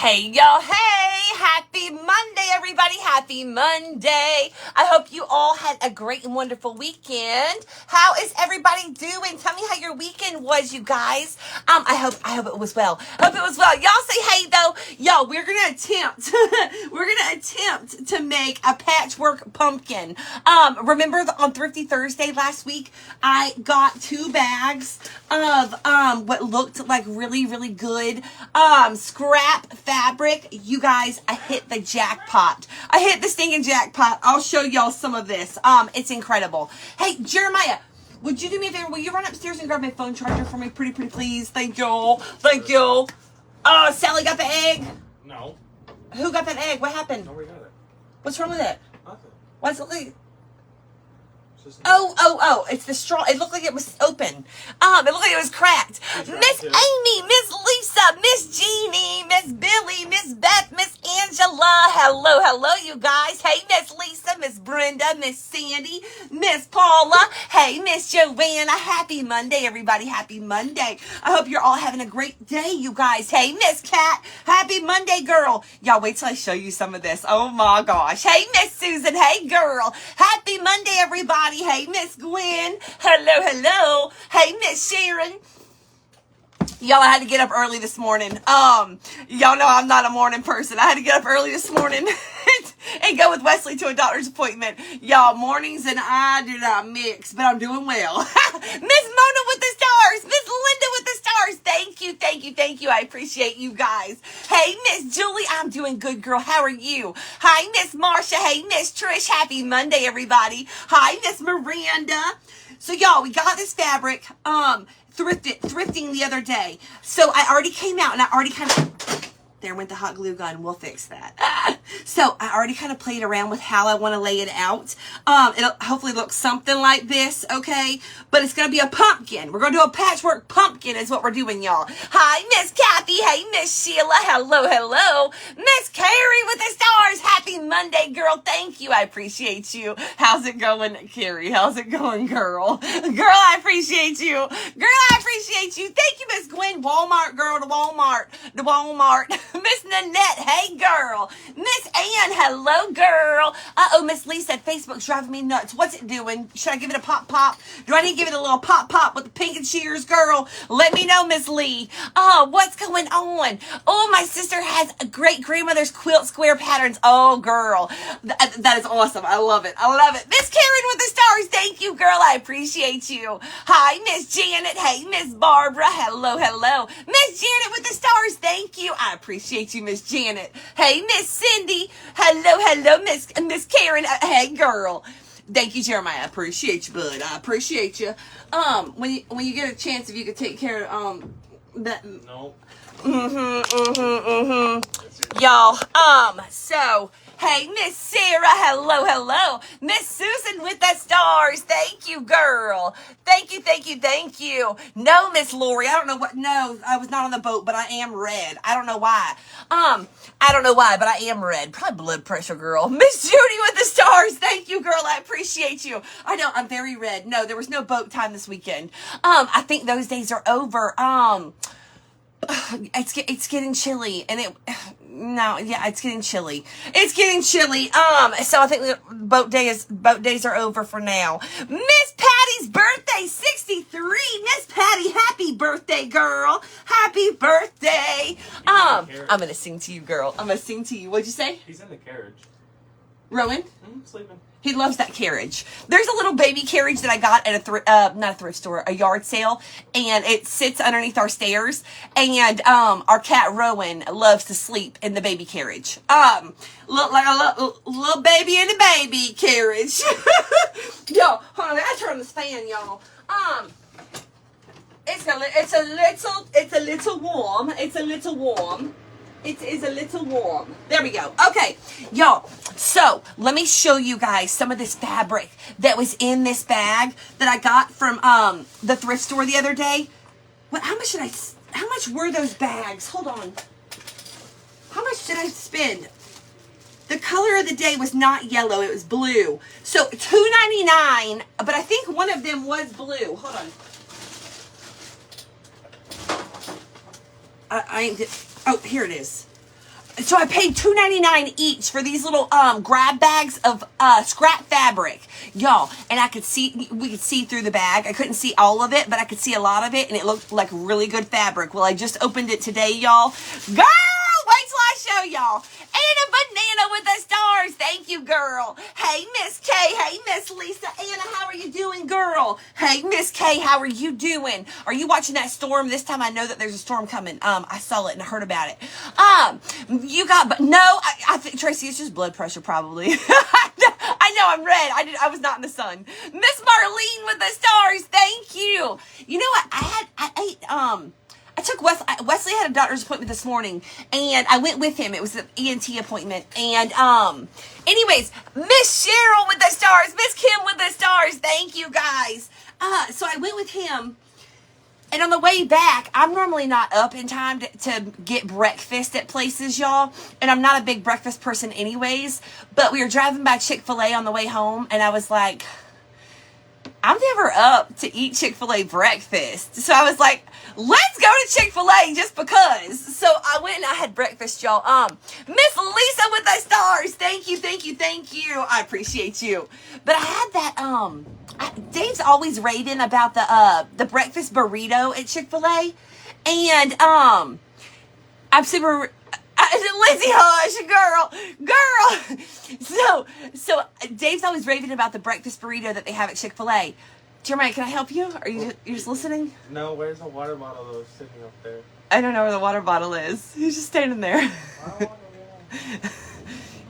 Hey, y'all. Hey, happy Monday, everybody. Happy Monday. I hope you all had a great and wonderful weekend. How is everybody doing? Tell me how your weekend was, you guys. I hope it was well. Hope it was well. Y'all say hey, though. Y'all, we're going to attempt to make a patchwork pumpkin. Remember on Thrifty Thursday last week, I got 2 bags of what looked like really, really good scrap fabric. You guys, I hit the jackpot. I hit the stinking jackpot. I'll show y'all some of this. It's incredible. Hey, Jeremiah, would you do me a favor? Will you run upstairs and grab my phone charger for me, pretty please? Thank you. Thank you. Sally got the egg? No. Who got that egg? What happened? Nobody got it. What's wrong with it? Nothing. Why's it like... Oh. It's the straw. It looked like it was open. It looked like it was cracked. Miss Amy, Miss Lisa, Miss Jeannie, Miss Billy, Miss Beth, Miss Angela. Hello, you guys. Hey, Miss Lisa, Miss Brenda, Miss Sandy, Miss Paula. Hey, Miss Joanna. Happy Monday, everybody. Happy Monday. I hope you're all having a great day, you guys. Hey, Miss Cat. Happy Monday, girl. Y'all wait till I show you some of this. Oh, my gosh. Hey, Miss Susan. Hey, girl. Happy Monday, everybody. Hey, Miss Gwen. Hello. Hey, Miss Sharon. Y'all, I had to get up early this morning. Y'all know I'm not a morning person. I had to get up early this morning and go with Wesley to a doctor's appointment. Y'all, mornings and I do not mix, but I'm doing well. Miss Mona with the stars. Miss Linda with the stars. Thank you. I appreciate you guys. Hey, Miss Julie. I'm doing good, girl. How are you? Hi, Miss Marsha. Hey, Miss Trish. Happy Monday, everybody. Hi, Miss Miranda. So, y'all, we got this fabric, thrifting the other day. So I already came out and I already kind of, there went the hot glue gun. We'll fix that. So I already kind of played around with how I want to lay it out. It'll hopefully look something like this, okay? But it's going to be a pumpkin. We're going to do a patchwork pumpkin is what we're doing, y'all. Hi, Miss Kathy. Hey, Miss Sheila. Hello. Miss Carrie with the stars. Happy Monday, girl. Thank you. I appreciate you. How's it going, Carrie? How's it going, girl? Girl, I appreciate you. Girl, I appreciate you. Thank you, Miss Gwen. Walmart, girl, to Walmart. Miss Nanette, hey girl. Miss Ann, hello girl. Miss Lee said Facebook's driving me nuts. What's it doing? Should I give it a pop? Do I need to give it a little pop with the pink and shears, girl? Let me know, Miss Lee. What's going on? Oh, my sister has a great grandmother's quilt square patterns. Oh, girl. That is awesome. I love it. Miss Karen with the stars. Thank you, girl. I appreciate you. Hi, Miss Janet. Hey, Miss Barbara. Hello. Miss Janet with the stars. Thank you. I appreciate you, Miss Janet. Hey, Miss Cindy. Hello, Miss Karen. Hey, girl. Thank you, Jeremiah. I appreciate you, bud. I appreciate you. When you get a chance, if you could take care of that. No. Y'all. So. Hey, Miss Sarah. Hello. Miss Susan with the stars. Thank you, girl. Thank you. No, Miss Lori. I don't know what. No, I was not on the boat, but I am red. I don't know why. But I am red. Probably blood pressure, girl. Miss Judy with the stars. Thank you, girl. I appreciate you. I know, I'm very red. No, there was no boat time this weekend. I think those days are over. It's getting chilly, and it's getting chilly. So I think the boat days are over for now. Miss Patty's birthday, 63. Miss Patty, happy birthday, girl. Happy birthday. I'm gonna sing to you, girl. I'm gonna sing to you. What'd you say? He's in the carriage. Rowan? Sleeping. He loves that carriage. There's a little baby carriage that I got at not a thrift store, a yard sale, and it sits underneath our stairs. And our cat Rowan loves to sleep in the baby carriage. Look like a little baby in the baby carriage. Yo, hold on, I gotta turn on this fan, y'all. It's a little warm. It is a little warm. There we go. Okay, y'all. So let me show you guys some of this fabric that was in this bag that I got from the thrift store the other day. How much were those bags? Hold on. How much did I spend? The color of the day was not yellow. It was blue. So $2.99, but I think one of them was blue. Hold on. Oh, here it is. So I paid $2.99 each for these little grab bags of scrap fabric, y'all. And we could see through the bag. I couldn't see all of it, but I could see a lot of it, and it looked like really good fabric. Well, I just opened it today, y'all. Girl, wait till I show y'all. And a banana with the stars. Thank you, girl. Hey, Miss K. Hey, Miss Lisa. Anna, how are you doing, girl? Hey, Miss K, how are you doing? Are you watching that storm? This time I know that there's a storm coming. I saw it and I heard about it. I think, Tracy, it's just blood pressure probably. I know I'm red. I was not in the sun. Miss Marlene with the stars. Thank you. You know what? I took Wesley had a doctor's appointment this morning, and I went with him. It was an ENT appointment. And anyways, Miss Cheryl with the stars, Miss Kim with the stars. Thank you guys. So I went with him. And on the way back, I'm normally not up in time to get breakfast at places, y'all. And I'm not a big breakfast person anyways. But we were driving by Chick-fil-A on the way home, and I was like, I'm never up to eat Chick-fil-A breakfast. So I was like, let's go to Chick-fil-A just because. So I went and I had breakfast, y'all. Miss Lisa with the stars. Thank you, thank you, thank you. I appreciate you. But I had that, Dave's always raving about the breakfast burrito at Chick-fil-A. And, I'm super... Lizzie, hush, girl. So Dave's always raving about the breakfast burrito that they have at Chick-fil-A. Jeremiah, can I help you? Are you just listening? No, where's the water bottle that was sitting up there? I don't know where the water bottle is. He's just standing there.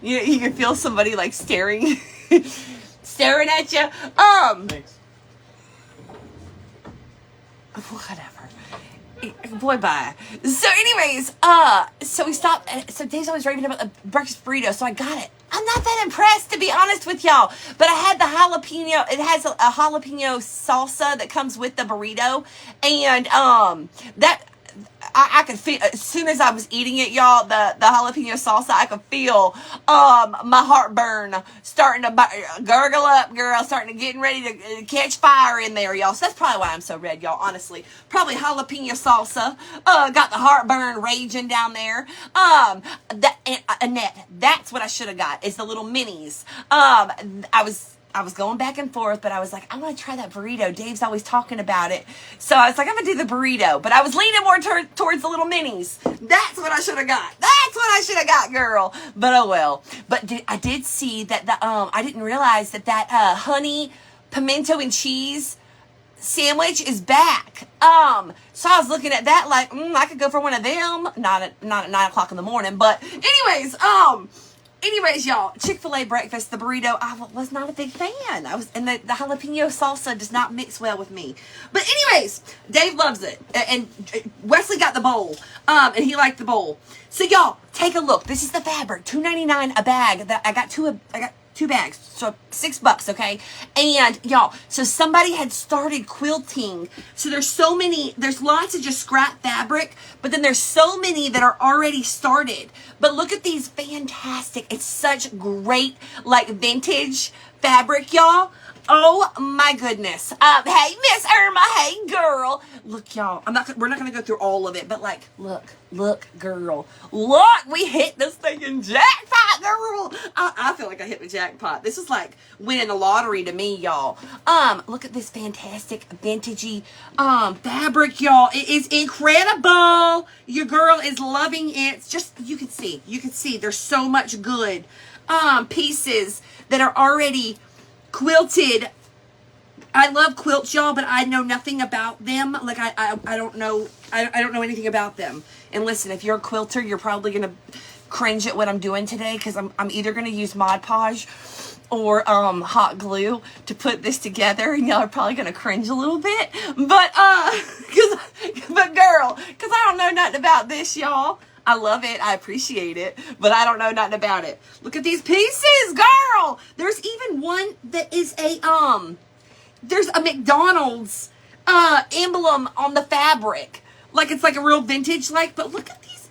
You can feel somebody like staring at you. Thanks. Whatever. Boy, bye. So anyways, so we stopped. So Dave's always raving about the breakfast burrito, so I got it. I'm not that impressed, to be honest with y'all. But I had the jalapeno. It has a jalapeno salsa that comes with the burrito, and I could feel as soon as I was eating it, y'all. The jalapeno salsa, I could feel my heartburn starting to gurgle up, girl. Starting to getting ready to catch fire in there, y'all. So that's probably why I'm so red, y'all. Honestly, probably jalapeno salsa got the heartburn raging down there. Annette, that's what I should have got. Is the little minis. I was going back and forth, but I was like, I want to try that burrito. Dave's always talking about it. So I was like, I'm going to do the burrito. But I was leaning more towards the little minis. That's what I should have got. That's what I should have got, girl. But oh well. But I did see that I didn't realize that honey pimento and cheese sandwich is back. So I was looking at that like, I could go for one of them. Not at 9 o'clock in the morning. But anyways, y'all, Chick-fil-A breakfast, the burrito, I was not a big fan. And the jalapeno salsa does not mix well with me. But anyways, Dave loves it. And Wesley got the bowl. And he liked the bowl. So y'all, take a look. This is the fabric, $2.99 a bag. I got two bags, so $6, okay? And y'all, so somebody had started quilting. So there's lots of just scrap fabric, but then there's so many that are already started. But look at these fantastic, it's such great, like vintage fabric, y'all. Oh my goodness. Hey, Miss Irma. Hey, girl. Look, y'all. We're not going to go through all of it, but like, look, girl. Look, we hit this thing in jackpot, girl. I feel like I hit the jackpot. This is like winning the lottery to me, y'all. Look at this fantastic vintagey fabric, y'all. It is incredible. Your girl is loving it. It's just, you can see there's so much good pieces that are already quilted. I love quilts, y'all, but I know nothing about them. Like I don't know anything about them. And listen, if you're a quilter, you're probably gonna cringe at what I'm doing today, because I'm either gonna use Mod Podge or hot glue to put this together, and y'all are probably gonna cringe a little bit. But girl, because I don't know nothing about this, y'all. I love it. I appreciate it. But I don't know nothing about it. Look at these pieces, girl. There's even one that is there's a McDonald's emblem on the fabric. Like it's like a real vintage like, but look at these,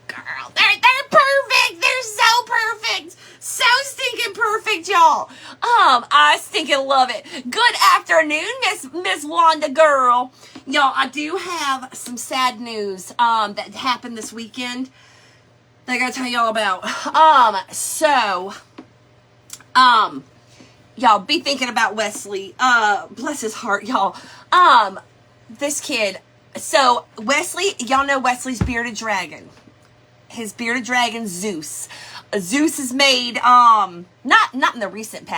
girl. They're perfect. They're so perfect. So stinking perfect, y'all. I stinking love it. Good afternoon, Miss Wanda girl. Y'all, I do have some sad news that happened this weekend. that I gotta tell y'all about. Y'all be thinking about Wesley. Bless his heart, y'all. This kid. So Wesley, y'all know Wesley's bearded dragon. His bearded dragon Zeus. Zeus is made not in the recent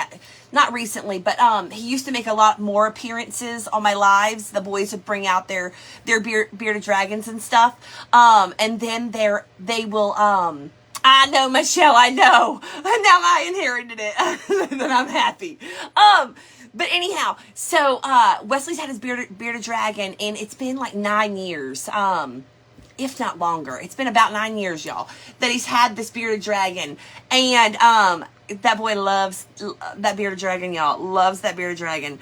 not recently, but he used to make a lot more appearances on my lives. The boys would bring out their bearded dragons and stuff. And then they will I know, Michelle, I know. Now I inherited it. Then I'm happy. But anyhow, so Wesley's had his bearded dragon, and it's been like 9 years. If not longer. It's been about 9 years, y'all, that he's had this bearded dragon. And that boy loves that bearded dragon, y'all. Loves that bearded dragon.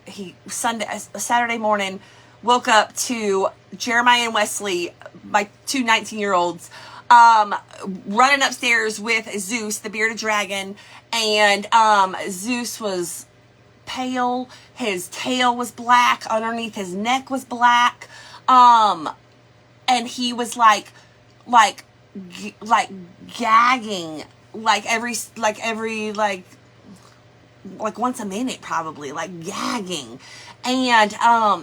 He Saturday morning woke up to Jeremiah and Wesley, my two 19-year-olds, running upstairs with Zeus, the bearded dragon. And Zeus was pale, his tail was black, underneath his neck was black, and he was like gagging every once a minute, probably, like gagging, and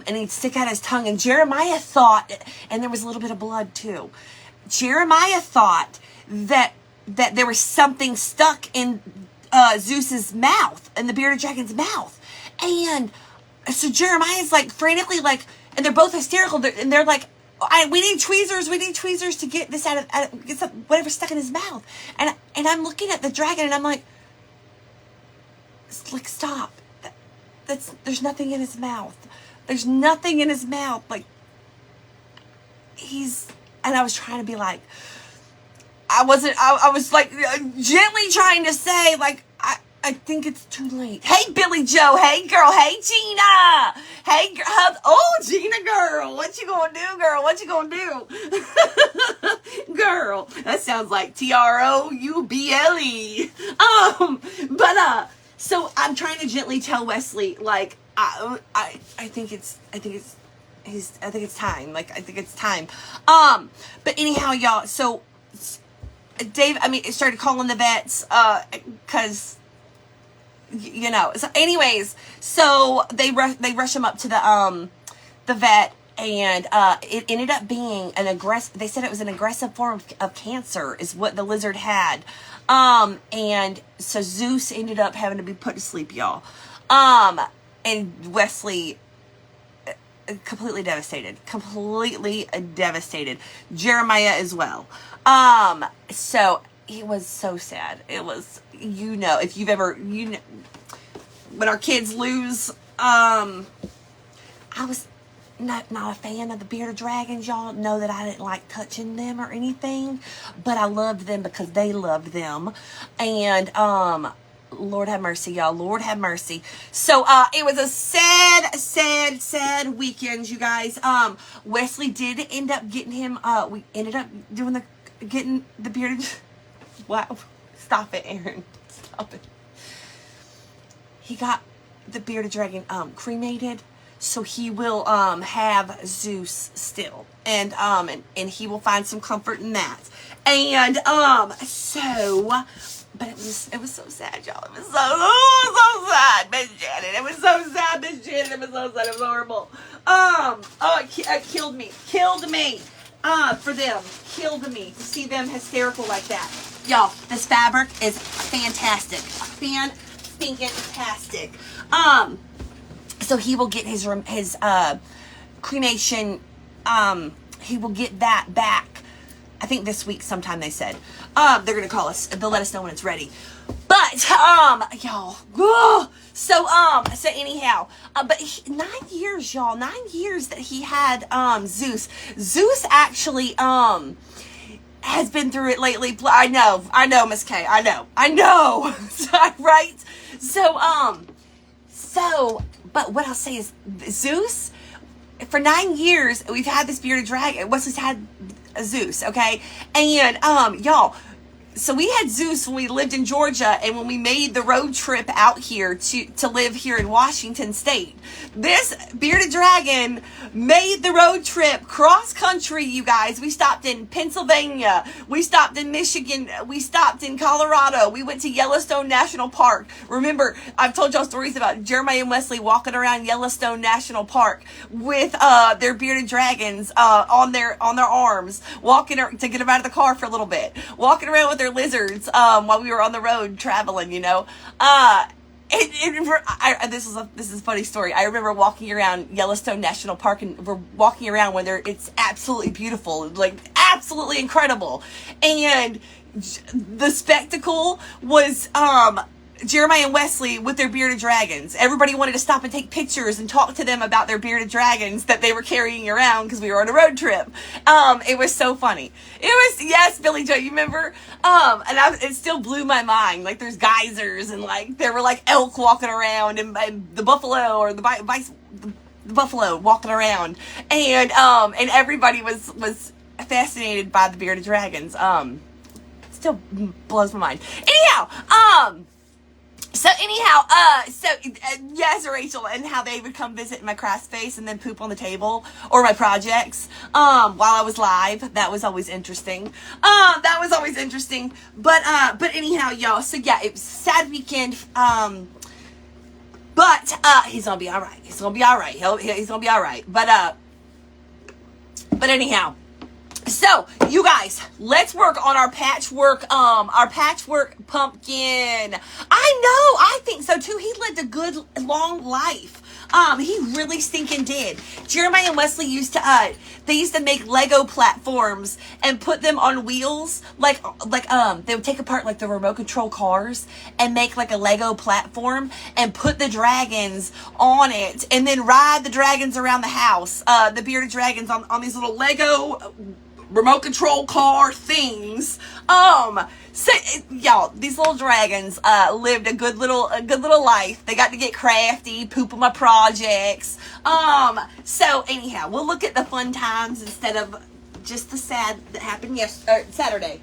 he'd stick out his tongue. And Jeremiah thought, and there was a little bit of blood too, Jeremiah thought that there was something stuck in Zeus's mouth, in the bearded dragon's mouth. And so Jeremiah's like frantically and they're both hysterical. They're like, we need tweezers to get this out of get whatever's stuck in his mouth. And I'm looking at the dragon, and I'm like, stop. There's nothing in his mouth. There's nothing in his mouth. And I was trying to be like, I was gently trying to say, I think it's too late. Hey, Billy Joe. Hey, girl. Hey, Gina. Hey, girl. Oh, Gina, girl. What you gonna do, girl? What you gonna do? Girl. That sounds like TROUBLE. So I'm trying to gently tell Wesley, I think it's time. I think it's time. But anyhow, y'all, so Dave, it started calling the vets, cause, so anyways, so they rush him up to the vet, and it ended up being they said it was an aggressive form of cancer is what the lizard had. And so Zeus ended up having to be put to sleep, y'all. And Wesley, completely devastated. Jeremiah as well. So it was so sad. It was, if you've ever, when our kids lose, I was not a fan of the bearded dragons. Y'all know that I didn't like touching them or anything, but I loved them because they loved them. And, Lord have mercy, y'all. Lord have mercy. So, it was a sad weekend, you guys. Wesley did end up getting him, we ended up getting the bearded, wow, stop it, Aaron, stop it. He got the bearded dragon, cremated, so he will, have Zeus still, and he will find some comfort in that, and, but it was so sad, y'all. It was so sad, Miss Janet. It was so sad, Miss Janet. It was so sad. It was horrible. It killed me. For them. Killed me to see them hysterical like that. Y'all, this fabric is fantastic. Fantastic. So he will get his cremation. He will get that back. I think this week sometime, they said. They're going to call us. They'll let us know when it's ready. But, y'all. So anyhow. But 9 years, y'all. 9 years that he had, Zeus. Zeus actually, has been through it lately. I know, Miss K. I know. Right? But what I'll say is, Zeus, for 9 years, we've had this bearded dragon. Wesley's had Zeus, okay? And, y'all, so we had Zeus when we lived in Georgia, and when we made the road trip out here to live here in Washington State, this bearded dragon made the road trip cross country, you guys. We stopped in Pennsylvania, we stopped in Michigan, we stopped in Colorado, we went to Yellowstone National Park. Remember, I've told y'all stories about Jeremiah and Wesley walking around Yellowstone National Park with their bearded dragons on their arms, walking to get them out of the car for a little bit, walking around with their lizards while we were on the road traveling, you know. This is a funny story. I remember walking around Yellowstone National Park, and we're walking around when it's absolutely beautiful, like absolutely incredible, and the spectacle was Jeremiah and Wesley with their bearded dragons. Everybody wanted to stop and take pictures and talk to them about their bearded dragons that they were carrying around because we were on a road trip. It was so funny. It was, yes, Billy Joe, you remember? It still blew my mind. Like, there's geysers, and like there were like elk walking around, and the buffalo, or the buffalo walking around, and everybody was fascinated by the bearded dragons. Still blows my mind. Yes, Rachel, and how they would come visit my craft space and then poop on the table, or my projects, while I was live. That was always interesting. But anyhow, y'all, so yeah, it was a sad weekend, but he's gonna be alright. He's gonna be alright. He's gonna be alright. But anyhow, so, you guys, let's work on our patchwork pumpkin. I think so too. He lived a good, long life. He really stinking did. Jeremiah and Wesley used to make Lego platforms and put them on wheels. Like, they would take apart like the remote control cars and make like a Lego platform and put the dragons on it, and then ride the dragons around the house. The bearded dragons on these little Lego remote control car things. So y'all, these little dragons lived a good little life. They got to get crafty, poop on my projects. So anyhow, we'll look at the fun times instead of just the sad that happened Saturday.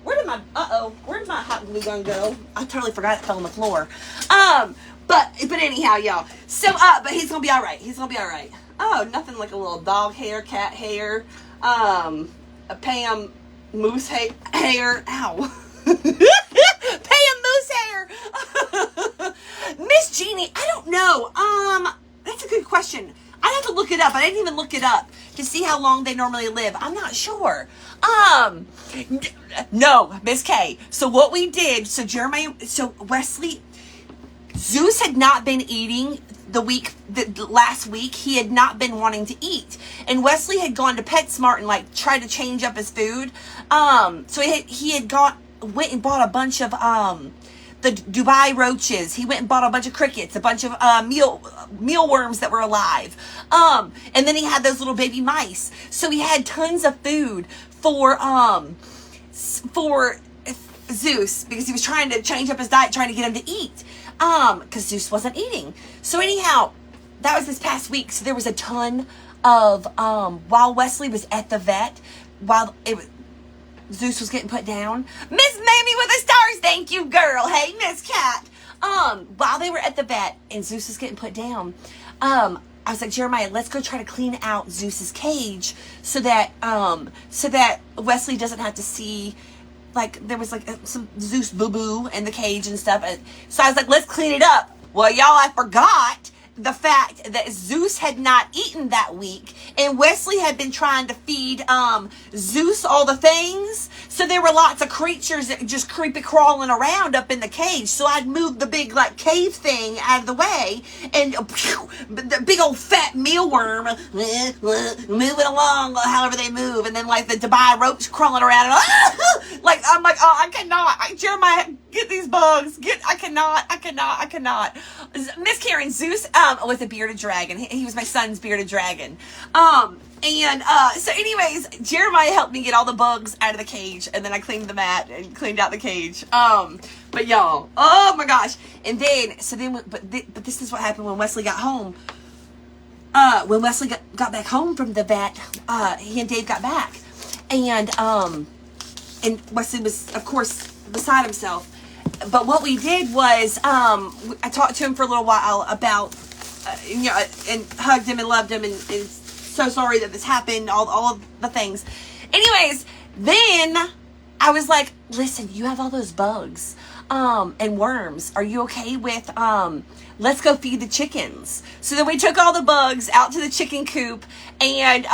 Where did my hot glue gun go? I totally forgot it fell on the floor. But anyhow, y'all. So but he's gonna be alright. Oh, nothing like a little dog hair, cat hair, a Pam moose hair. Ow. Pam moose hair. Miss Jeannie, I don't know. That's a good question. I'd have to look it up. I didn't even look it up to see how long they normally live. I'm not sure. No, Miss K. So what we did, so Wesley, Zeus had not been eating last week. He had not been wanting to eat, and Wesley had gone to PetSmart and like tried to change up his food. So he had went and bought a bunch of the Dubai roaches. He went and bought a bunch of crickets, a bunch of mealworms that were alive. And then he had those little baby mice. So he had tons of food for Zeus, because he was trying to change up his diet, trying to get him to eat. Because Zeus wasn't eating. So anyhow, that was this past week. So there was a ton of, while Wesley was at the vet, Zeus was getting put down. Miss Mamie with the stars, thank you, girl. Hey, Miss Cat. While they were at the vet and Zeus was getting put down, I was like, Jeremiah, let's go try to clean out Zeus's cage so that Wesley doesn't have to see, like, there was like some Zeus boo-boo in the cage and stuff. So I was like, let's clean it up. Well, y'all, I forgot the fact that Zeus had not eaten that week, and Wesley had been trying to feed Zeus all the things. So there were lots of creatures that just creepy crawling around up in the cage. So I'd moved the big like cave thing out of the way, and the big old fat mealworm moving along however they move, and then like the Dubai roach crawling around, and like I'm like, oh, I cannot, Jeremiah, get these bugs, I cannot. Miss Karen, Zeus was a bearded dragon. He was my son's bearded dragon. So anyways, Jeremiah helped me get all the bugs out of the cage, and then I cleaned the mat and cleaned out the cage. But y'all, oh my gosh. And then, but this is what happened when Wesley got home. When Wesley got back home from the vet, he and Dave got back, and Wesley was, of course, beside himself. But what we did was, I talked to him for a little while about, and hugged him and loved him, and so sorry that this happened, all of the things. Anyways, then I was like, listen, you have all those bugs, and worms. Are you okay with, let's go feed the chickens? So then we took all the bugs out to the chicken coop, and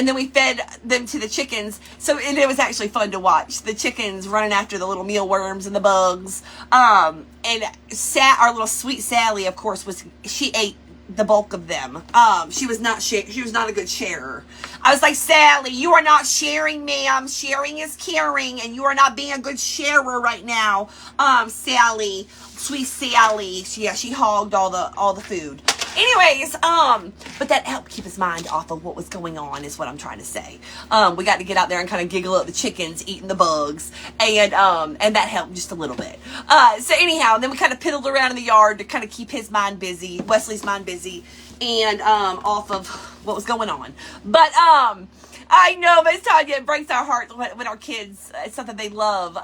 then we fed them to the chickens. So it was actually fun to watch the chickens running after the little mealworms and the bugs. And our little sweet Sally, of course, she ate the bulk of them. She was not a good sharer. I was like, Sally, you are not sharing, ma'am. Sharing is caring, and you are not being a good sharer right now. Sally, sweet Sally. She hogged all the food. Anyways, but that helped keep his mind off of what was going on, is what I'm trying to say. We got to get out there and kind of giggle at the chickens eating the bugs, and that helped just a little bit. So anyhow, then we kind of piddled around in the yard to kind of keep his mind busy, Wesley's mind busy, and off of what was going on. But I know, Miss Tanya, it breaks our hearts when our kids, it's something they love.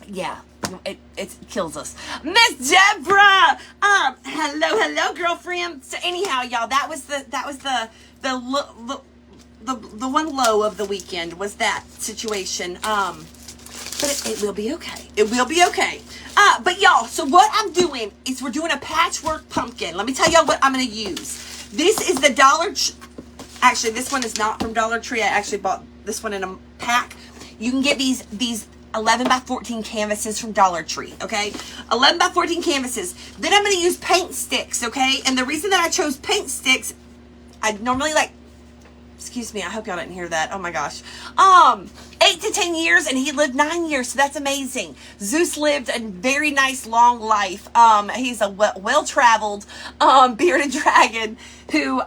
Yeah. It kills us. Miss Deborah, hello, girlfriend. So anyhow, y'all, that was the one low of the weekend, was that situation. But it will be okay. It will be okay. But y'all, so what I'm doing is we're doing a patchwork pumpkin. Let me tell y'all what I'm gonna use. This is the actually, this one is not from Dollar Tree. I actually bought this one in a pack. You can get these 11 by 14 canvases from Dollar Tree, okay? 11 by 14 canvases. Then I'm going to use paint sticks, okay? And the reason that I chose paint sticks, I normally excuse me, I hope y'all didn't hear that. Oh my gosh. 8 to 10 years, and he lived 9 years, so that's amazing. Zeus lived a very nice, long life. He's a well-traveled, bearded dragon who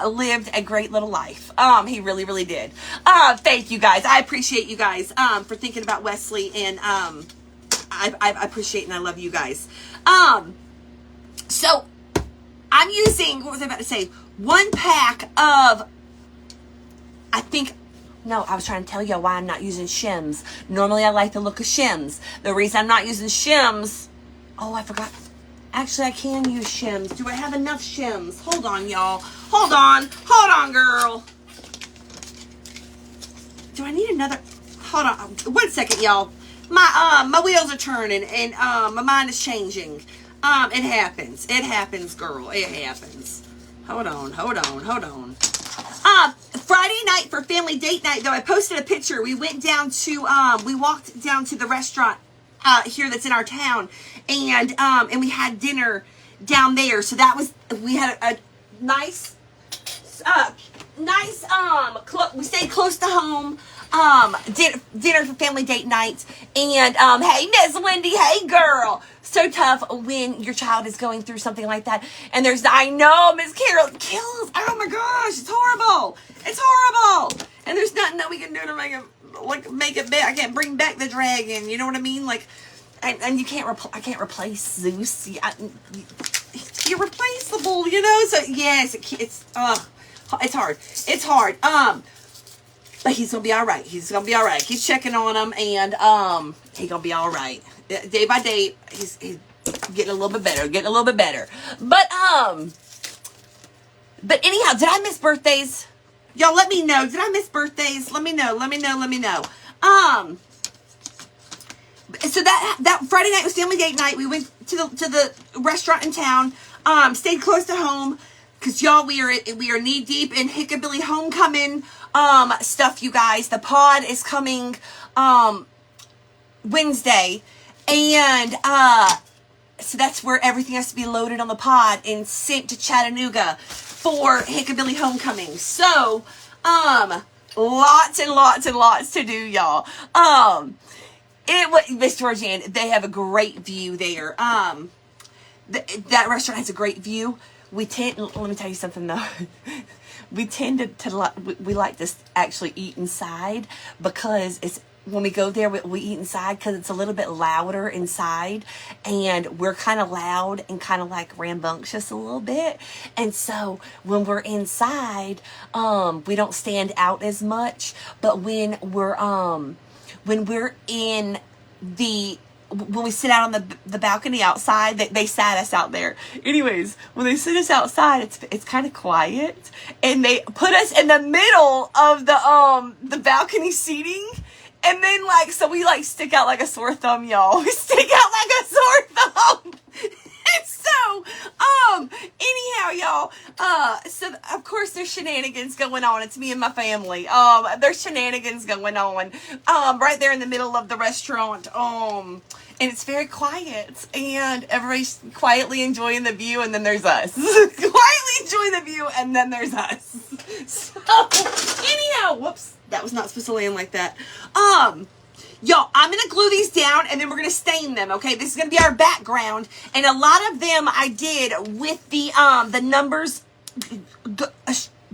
lived a great little life. He really, really did. Thank you guys. I appreciate you guys for thinking about Wesley, and I appreciate and I love you guys. So I'm using, what was I about to say? 1 pack of, I was trying to tell you why I'm not using shims. Normally I like the look of shims. The reason I'm not using shims, I forgot. Actually, I can use shims. Do I have enough shims? Hold on, y'all. Hold on, girl. Do I need another? Hold on. 1 second, y'all. My wheels are turning, and my mind is changing. It happens. It happens, girl. It happens. Hold on. Friday night for family date night, though, I posted a picture. We went down to, we walked down to the restaurant here that's in our town, and we had dinner down there. So that was, we had a nice, we stayed close to home. Dinner for family date night. And hey, Miss Wendy, hey girl. So tough when your child is going through something like that. And I know, Miss Carol, kills. Oh my gosh, it's horrible. It's horrible. And there's nothing that we can do to make it back. I can't bring back the dragon. You know what I mean? And you can't I can't replace Zeus. You're replaceable, you know? So yes, it's hard. It's hard. But he's gonna be all right. Keep checking on him, and he's gonna be all right. Day by day, he's getting a little bit better. But anyhow, did I miss birthdays? Y'all, let me know. Did I miss birthdays? Let me know. So that Friday night was family date night. We went to the restaurant in town. Stayed close to home. Because y'all, we are knee deep in Hickabilly homecoming stuff, you guys. The pod is coming Wednesday, and so that's where everything has to be loaded on the pod and sent to Chattanooga for Hickabilly homecoming. So lots and lots and lots to do, y'all. Miss Georgianne, they have a great view there. That restaurant has a great view. Let me tell you something though. We tend we like to actually eat inside, because when we go there, we eat inside because it's a little bit louder inside, and we're kind of loud and kind of rambunctious a little bit. And so when we're inside, we don't stand out as much. But when we're in when we sit out on the balcony outside, they sat us out there. Anyways, when they sit us outside, it's kind of quiet, and they put us in the middle of the balcony seating, and then like so we like stick out like a sore thumb, y'all. We stick out like a sore thumb. And so, anyhow, y'all, so of course there's shenanigans going on. It's me and my family. There's shenanigans going on, right there in the middle of the restaurant. And it's very quiet, and everybody's quietly enjoying the view, and then there's us. Quietly enjoying the view, and then there's us. So, anyhow, whoops, that was not supposed to land like that. Y'all, I'm going to glue these down, and then we're going to stain them, okay? This is going to be our background, and a lot of them I did with the numbers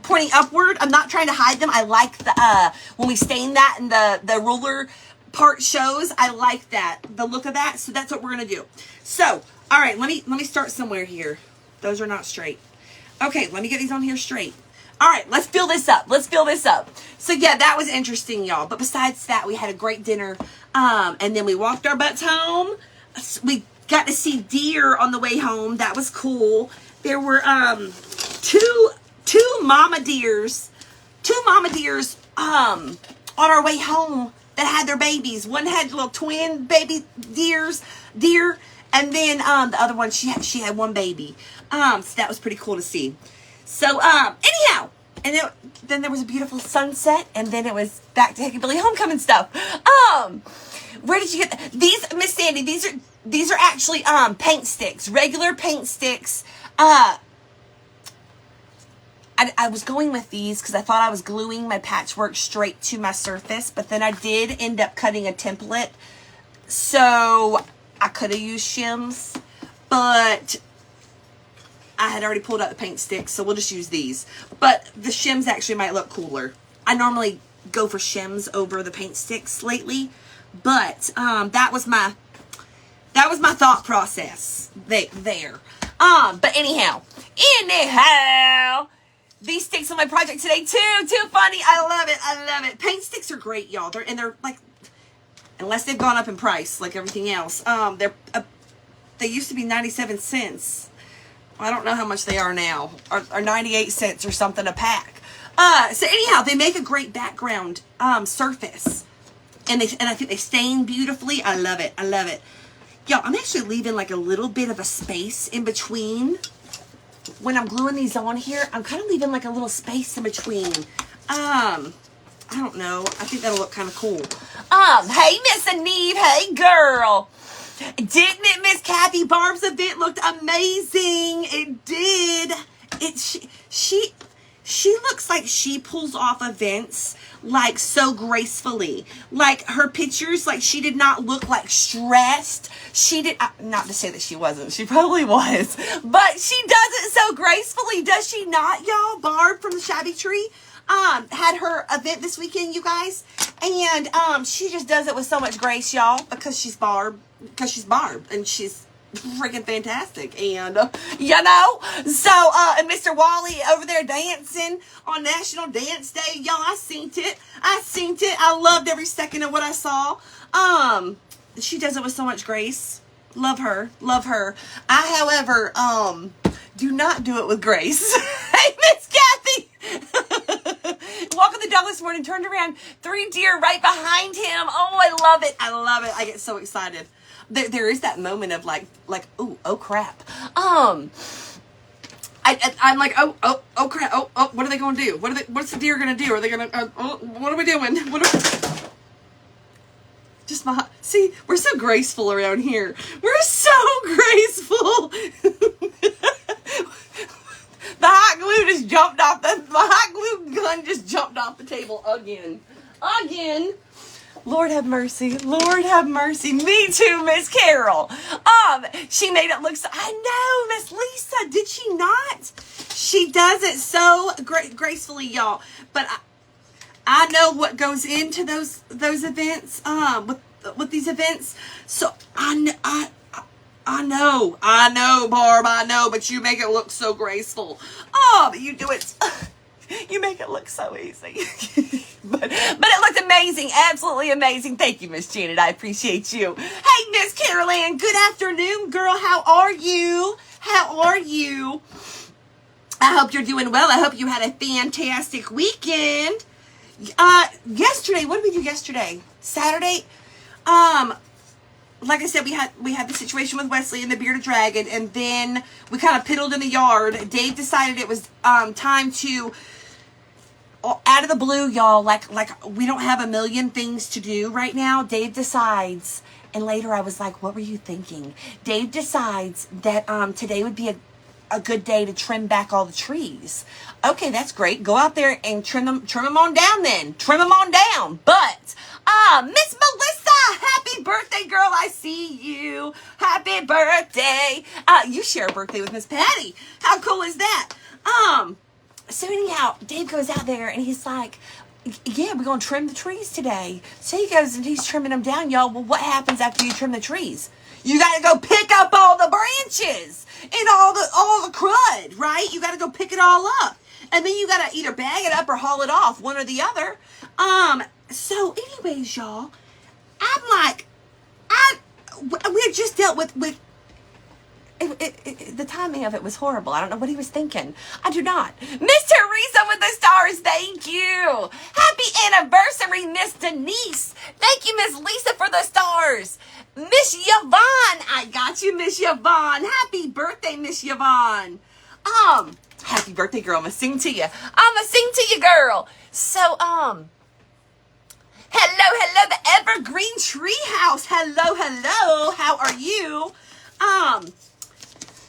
pointing upward. I'm not trying to hide them. I like the, when we stain that and the ruler part shows, I like that, the look of that, so that's what we're going to do. So, all right, let me start somewhere here. Those are not straight. Okay, let me get these on here straight. All right, let's fill this up. Let's fill this up. So, yeah, that was interesting, y'all. But besides that, we had a great dinner. And then we walked our butts home. We got to see deer on the way home. That was cool. There were two mama deers. Two mama deers on our way home that had their babies. One had little twin baby deer. And then the other one, she had one baby. So that was pretty cool to see. So, anyhow, and then there was a beautiful sunset, and then it was back to Hickory homecoming stuff. Where did you get these, Miss Sandy? These are actually paint sticks, regular paint sticks. I was going with these because I thought I was gluing my patchwork straight to my surface, but then I did end up cutting a template, so I could have used shims, but I had already pulled out the paint sticks, so we'll just use these. But the shims actually might look cooler. I normally go for shims over the paint sticks lately, but that was my thought process there. But anyhow, these sticks on my project today too funny. I love it. Paint sticks are great, y'all. They're like, unless they've gone up in price like everything else. They used to be 97 cents. I don't know how much they are now, or 98 cents or something a pack. So anyhow, they make a great background surface, and I think they stain beautifully. I love it. Y'all, I'm actually leaving like a little bit of a space in between. When I'm gluing these on here, I'm kind of leaving like a little space in between. I don't know. I think that'll look kind of cool. Hey, Miss Aneve. Hey, girl. Didn't it, Miss Kathy? Barb's event looked amazing. It did. She looks like she pulls off events like so gracefully. Like her pictures, like she did not look like stressed. She did not to say that she wasn't. She probably was, but she does it so gracefully, does she not, y'all? Barb from the Shabby Tree had her event this weekend, you guys, and she just does it with so much grace, y'all, because she's Barb, and she's freaking fantastic. And you know, so and Mr. Wally over there dancing on National Dance Day, y'all. I seen it. I loved every second of what I saw. She does it with so much grace. Love her. I, however, do not do it with grace. Hey, Miss Kathy. Walking the dog this morning, turned around, 3 deer right behind him. Oh, I love it. I get so excited. There is that moment of like, ooh, oh crap. I'm like, oh crap. Oh, what are they gonna do? What's the deer gonna do? Are they gonna? What are we doing? See, we're so graceful around here. We're so graceful. The hot glue just jumped off the hot glue gun just jumped off the table again. Lord have mercy. Me too, Miss Carol. She made it look so, I know, Miss Lisa, did she not? She does it so gracefully, y'all. But I know what goes into those events, with these events. So I know, Barb, I know, but you make it look so graceful. But you do it. You make it look so easy. but it looked amazing. Absolutely amazing. Thank you, Miss Janet. I appreciate you. Hey, Miss Carol Ann. Good afternoon, girl. How are you? How are you? I hope you're doing well. I hope you had a fantastic weekend. Yesterday, what did we do yesterday? Saturday? Like I said, we had the situation with Wesley and the bearded dragon, and then we kind of piddled in the yard. Dave decided it was time to, out of the blue, y'all, like we don't have a million things to do right now. Dave decides, and later I was like, what were you thinking? Dave decides that today would be a good day to trim back all the trees. Okay, that's great. Go out there and trim them on down then. Trim them on down. But, Miss Melissa, happy birthday, girl. I see you. Happy birthday. You share a birthday with Miss Patty. How cool is that? So anyhow, Dave goes out there and he's like, yeah, we're going to trim the trees today. So he goes and he's trimming them down, y'all. Well, what happens after you trim the trees? You got to go pick up all the branches and all the crud, right? You got to go pick it all up. And then you got to either bag it up or haul it off, one or the other. So anyways, y'all, I'm like, we had just dealt with the timing of it was horrible. I don't know what he was thinking. I do not. Miss Teresa with the stars, thank you. Happy anniversary, Miss Denise. Thank you, Miss Lisa, for the stars. Miss Yvonne, I got you, Miss Yvonne. Happy birthday, Miss Yvonne. Happy birthday, girl. I'm gonna sing to you. Girl. So, hello, the Evergreen Treehouse. Hello. How are you?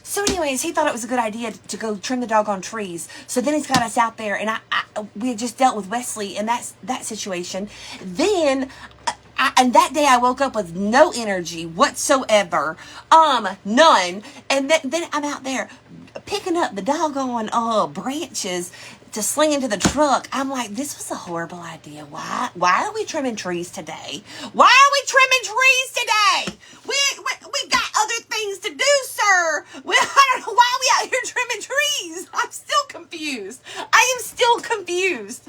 So anyways, he thought it was a good idea to go trim the doggone trees. So then he's got us out there, and we had just dealt with Wesley in that situation. Then, and that day I woke up with no energy whatsoever, none. And then I'm out there picking up the doggone branches to sling into the truck. I'm like, this was a horrible idea. Why are we trimming trees today? Why are we trimming trees today? We got other things to do, sir. I don't know why we out here trimming trees. I'm still confused. I am still confused.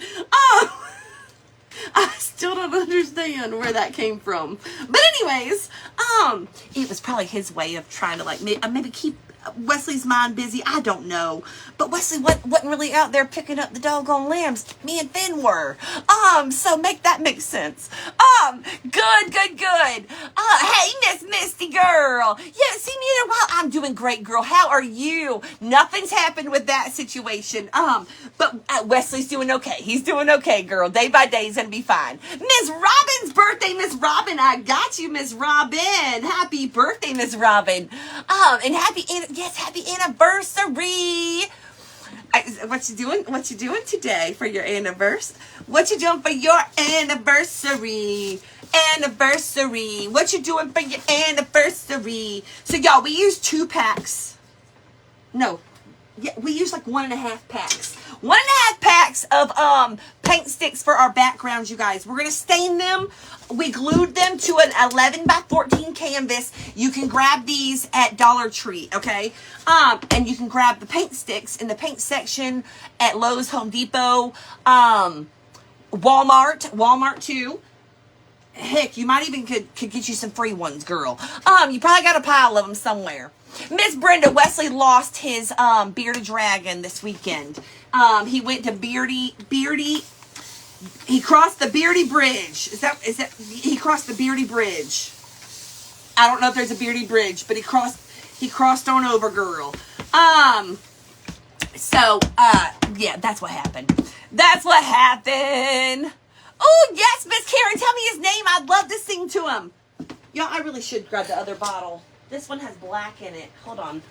I still don't understand where that came from. But anyways, it was probably his way of trying to maybe keep Wesley's mind busy. I don't know. But Wesley wasn't really out there picking up the doggone lambs. Me and Finn were. So make that make sense. Good. Hey, Miss Misty girl. Yeah, see me in a while. I'm doing great, girl. How are you? Nothing's happened with that situation. But Wesley's doing okay. He's doing okay, girl. Day by day, he's gonna be fine. Miss Robin's birthday, Miss Robin. I got you, Miss Robin. Happy birthday, Miss Robin. And happy anniversary. What you doing today for your anniversary? What you doing for your anniversary? What you doing for your anniversary? So y'all, we use 2 packs. No. Yeah, we use like 1.5 packs. 1.5 packs of paint sticks for our backgrounds, you guys. We're gonna stain them. We glued them to an 11 by 14 canvas. You can grab these at Dollar Tree, okay? And you can grab the paint sticks in the paint section at Lowe's, Home Depot, Walmart too. Heck, you might even could get you some free ones, girl. You probably got a pile of them somewhere. Miss Brenda, Wesley lost his bearded dragon this weekend. He went to Beardy. He crossed the Beardy Bridge. Is that he crossed the Beardy Bridge? I don't know if there's a Beardy Bridge, but he crossed on over, girl. Yeah, that's what happened. Oh, yes, Miss Karen, tell me his name. I'd love to sing to him. Y'all, I really should grab the other bottle. This one has black in it. Hold on.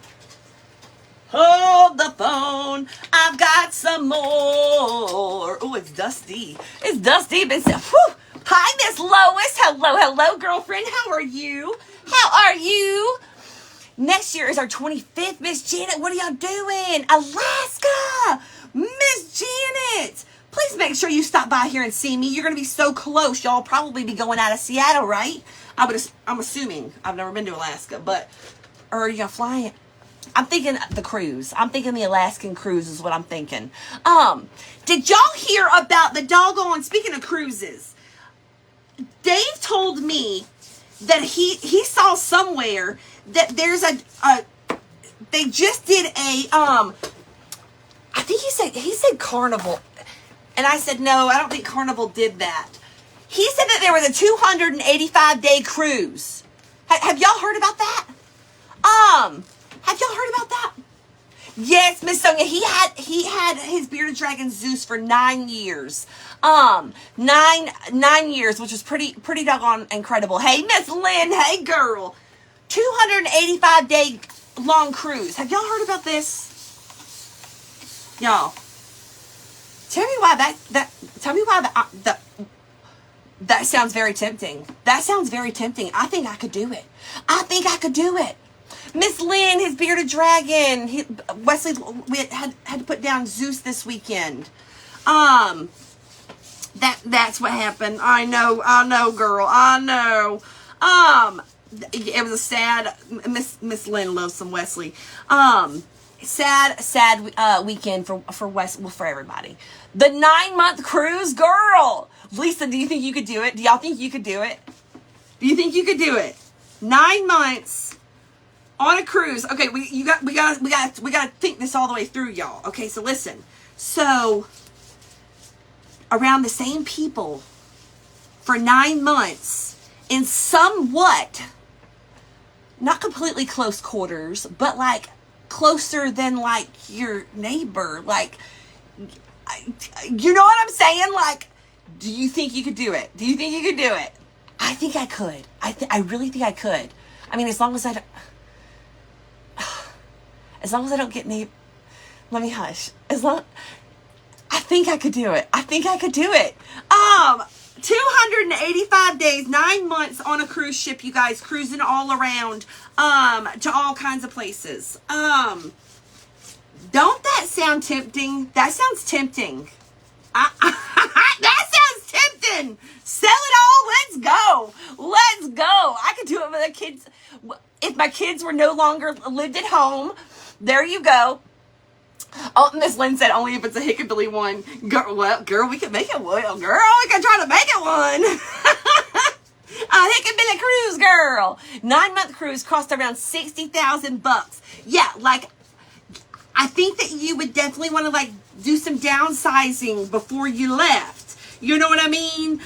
Hold the phone. I've got some more. Oh, it's dusty. Hi, Miss Lois. Hello, girlfriend. How are you? Next year is our 25th. Miss Janet, what are y'all doing? Alaska. Miss Janet. Please make sure you stop by here and see me. You're going to be so close. Y'all probably be going out of Seattle, right? I'm assuming. I've never been to Alaska, but... Or are you going to fly it? I'm thinking the cruise. I'm thinking the Alaskan cruise is what I'm thinking. Did y'all hear about the doggone... Speaking of cruises, Dave told me that he saw somewhere that there's a they just did a I think he said Carnival, and I said no, I don't think Carnival did that. He said that there was a 285-day cruise. Have y'all heard about that? Have y'all heard about that? Yes, Miss Sonia, he had his bearded dragon Zeus for 9 years. 9 years, which was pretty doggone incredible. Hey, Miss Lynn, hey girl. 285-day long cruise. Have y'all heard about this? Y'all. Tell me why that sounds very tempting. That sounds very tempting. I think I could do it. Miss Lynn, his bearded dragon. Wesley, we had to put down Zeus this weekend. That's what happened. I know, girl. I know. It was a sad. Miss Lynn loves some Wesley. Sad weekend for West. Well, for everybody. The 9-month cruise, girl. Lisa, do you think you could do it? Do y'all think you could do it? Do you think you could do it? 9 months on a cruise. Okay, we gotta think this all the way through, y'all. Okay, so listen. So around the same people for 9 months in somewhat not completely close quarters, but like closer than like your neighbor. Like, you know what I'm saying? Like, do you think you could do it? Do you think you could do it? I think I could. I really think I could. I mean, as long as I don't get any. Let me hush. I think I could do it. 285 days, 9 months on a cruise ship, you guys, cruising all around, to all kinds of places. Don't that sound tempting? That sounds tempting. That sounds tempting. Sell it all. Let's go. I could do it with the kids. If my kids were no longer lived at home, there you go. Oh, Miss Lynn said only if it's a hickabilly one. Girl, we can make it one. Girl, we can try to make it one. A hickabilly cruise, girl. 9-month cruise cost around $60,000. Yeah, like, I think that you would definitely want to like do some downsizing before you left. You know what I mean?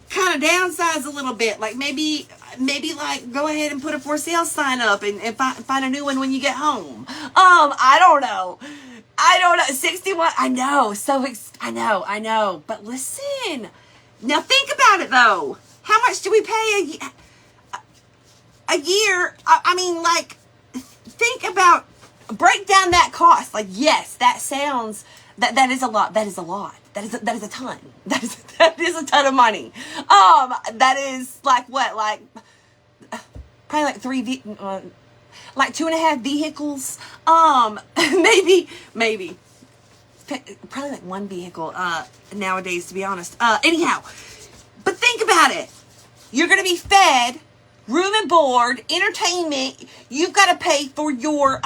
Kind of downsize a little bit. Like maybe like go ahead and put a for sale sign up and find a new one when you get home. I don't know. 61. I know. I know. But listen. Now think about it though. How much do we pay a year? I mean, like, think about, break down that cost. Like, yes, that sounds, that is a lot. That is a ton. That is a ton of money. That is like what? Like, probably like 2.5 vehicles. Maybe. Probably like one vehicle, nowadays, to be honest. Anyhow, but think about it. You're going to be fed, room and board, entertainment. You've got to pay for your,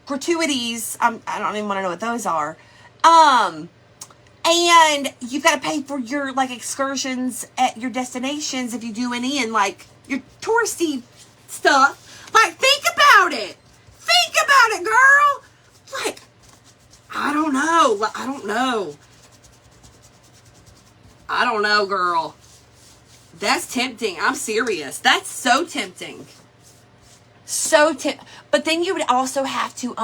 gratuities. I don't even want to know what those are. And you've got to pay for your, like, excursions at your destinations if you do any, and, like, your touristy stuff. Like, think about it. Think about it, girl. Like, I don't know, girl. That's tempting. I'm serious. That's so tempting. But then you would also have to,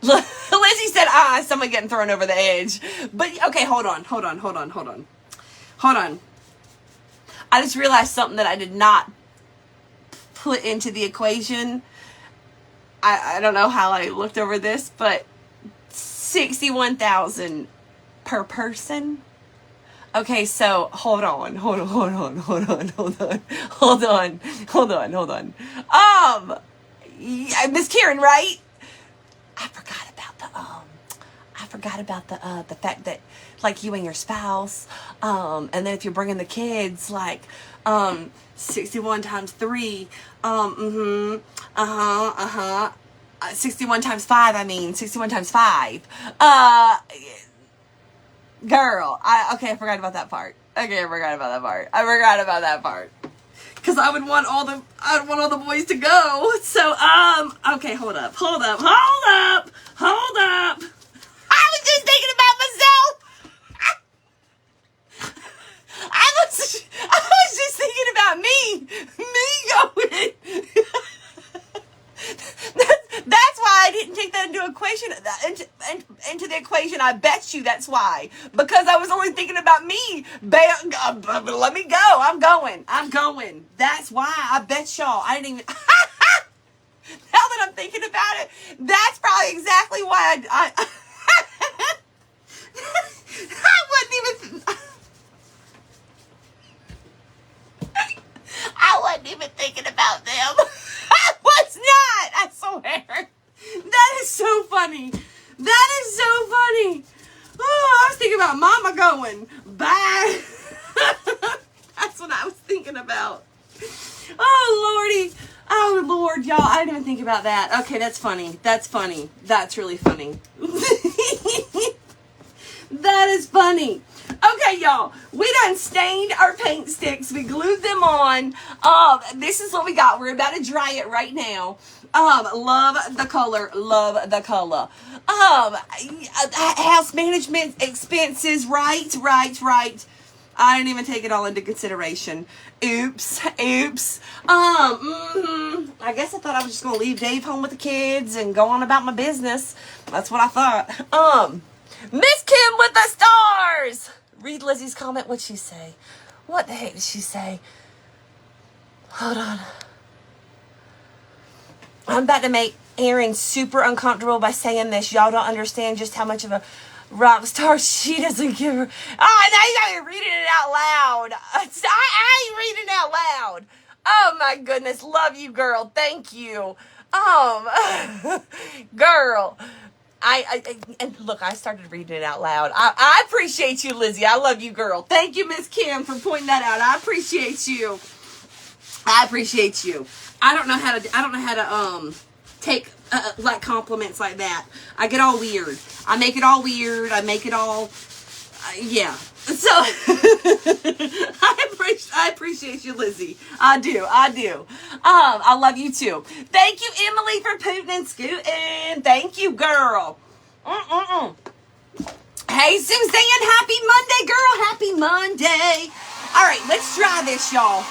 Lizzie said, someone getting thrown over the edge. But, okay, hold on. I just realized something that I did not put into the equation. I don't know how I looked over this, but $61,000 per person. Okay, so hold on. Miss Karen, right? I forgot about the fact that, like, you and your spouse, and then if you're bringing the kids, like, 61 times 3, 61 times 5, 61 times 5. Girl, I forgot about that part. Okay, I forgot about that part. Cause I would want all the boys to go. So okay, hold up. I was just thinking about myself. I was just thinking about me going. That's why I didn't take that into the equation. I bet you that's why. Because I was only thinking about me. Let me go. I'm going. That's why. I bet y'all. I didn't even. Now that I'm thinking about it, that's probably exactly why I wasn't even. I wasn't even thinking about them. I was not. I swear. That is so funny. Oh, I was thinking about Mama going. Bye. That's what I was thinking about. Oh, Lordy. Oh, Lord, y'all. I didn't even think about that. Okay, that's funny. That's really funny. That is funny. Okay, y'all. We done stained our paint sticks. We glued them on. This is what we got. We're about to dry it right now. Love the color. House management expenses. Right. I didn't even take it all into consideration. Oops. I guess I thought I was just gonna leave Dave home with the kids and go on about my business. That's what I thought. Miss Kim with the stars. Read Lizzie's comment. What'd she say? What the heck did she say? Hold on. I'm about to make Erin super uncomfortable by saying this. Y'all don't understand just how much of a rock star she doesn't give her. Oh, now you got me reading it out loud. I ain't reading it out loud. Oh my goodness. Love you, girl. Thank you. Girl. And look, I started reading it out loud. I appreciate you, Lizzie. I love you, girl. Thank you, Miss Kim, for pointing that out. I appreciate you. I don't know how to take like compliments like that. I get all weird. I make it all weird. I make it all yeah. So I appreciate you, Lizzie. I do. I love you too. Thank you, Emily, for pooting and scooting. Thank you, girl. Hey, Suzanne, happy Monday, girl. Happy Monday. All right, let's try this, y'all.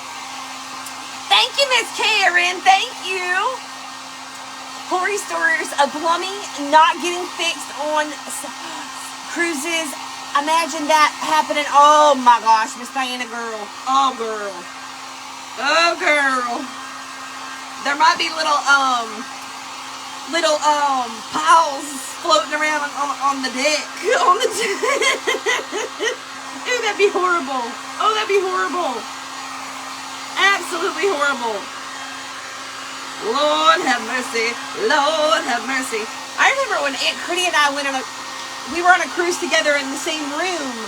Thank you, Miss Karen. Thank you. Horror stories of plumbing not getting fixed on cruises. Imagine that happening. Oh my gosh, Miss Diana, girl. Oh girl. There might be little piles floating around on the deck. Ooh, that'd be horrible. Oh, that'd be horrible. Absolutely horrible. Lord have mercy. I remember when Aunt Critty and I we were on a cruise together in the same room,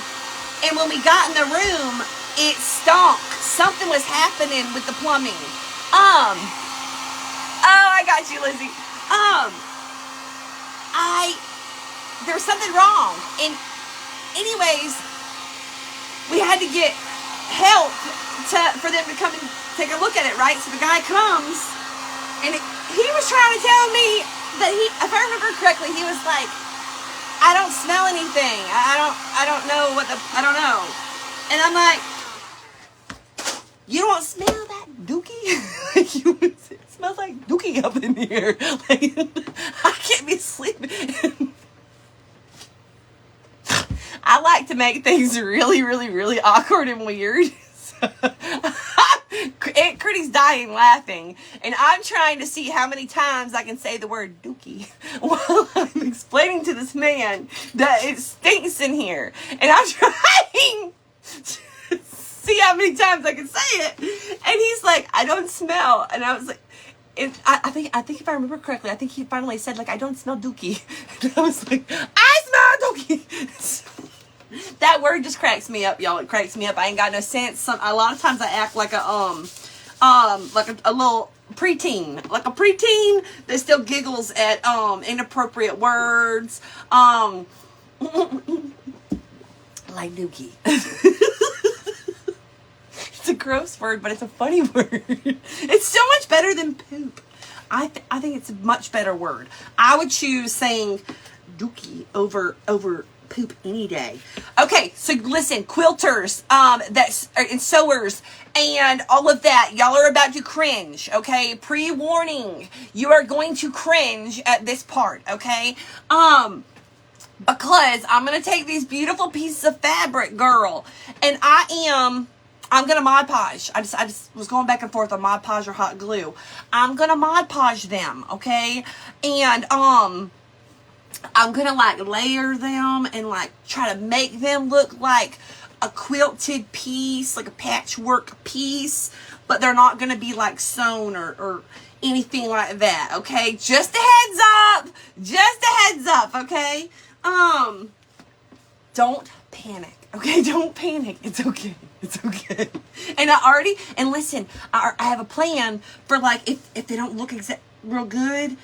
and when we got in the room, it stunk. Something was happening with the plumbing. Oh, I got you, Lizzie. There was something wrong, and anyways, we had to get help for them to come and take a look at it, right? So the guy comes, and he was trying to tell me that if I remember correctly, he was like, I don't smell anything. I don't know. And I'm like, you don't smell that dookie? It smells like dookie up in here. Like, I can't be sleeping. I like to make things really, really, really awkward and weird. Aunt Critty's dying laughing, and I'm trying to see how many times I can say the word dookie while I'm explaining to this man that it stinks in here, and I'm trying to see how many times I can say it, and he's like, I don't smell, and I was like, I think if I remember correctly, I think he finally said, like, I don't smell dookie, and I was like, I smell dookie. That word just cracks me up, y'all. It cracks me up. I ain't got no sense. A lot of times I act like a little preteen, like a preteen that still giggles at inappropriate words. like dookie. It's a gross word, but it's a funny word. It's so much better than poop. I think it's a much better word. I would choose saying dookie over poop any day. Okay, so listen, quilters, and sewers, and all of that. Y'all are about to cringe, okay? Pre-warning. You are going to cringe at this part, okay? Because I'm going to take these beautiful pieces of fabric, girl, and I'm going to Mod Podge. I just was going back and forth on Mod Podge or hot glue. I'm going to Mod Podge them, okay? And, I'm going to like layer them and like try to make them look like a quilted piece, like a patchwork piece, but they're not going to be like sewn or anything like that, okay? Just a heads up, okay? Don't panic, okay? Don't panic. It's okay. It's okay. And listen, I have a plan for like, if they don't look real good,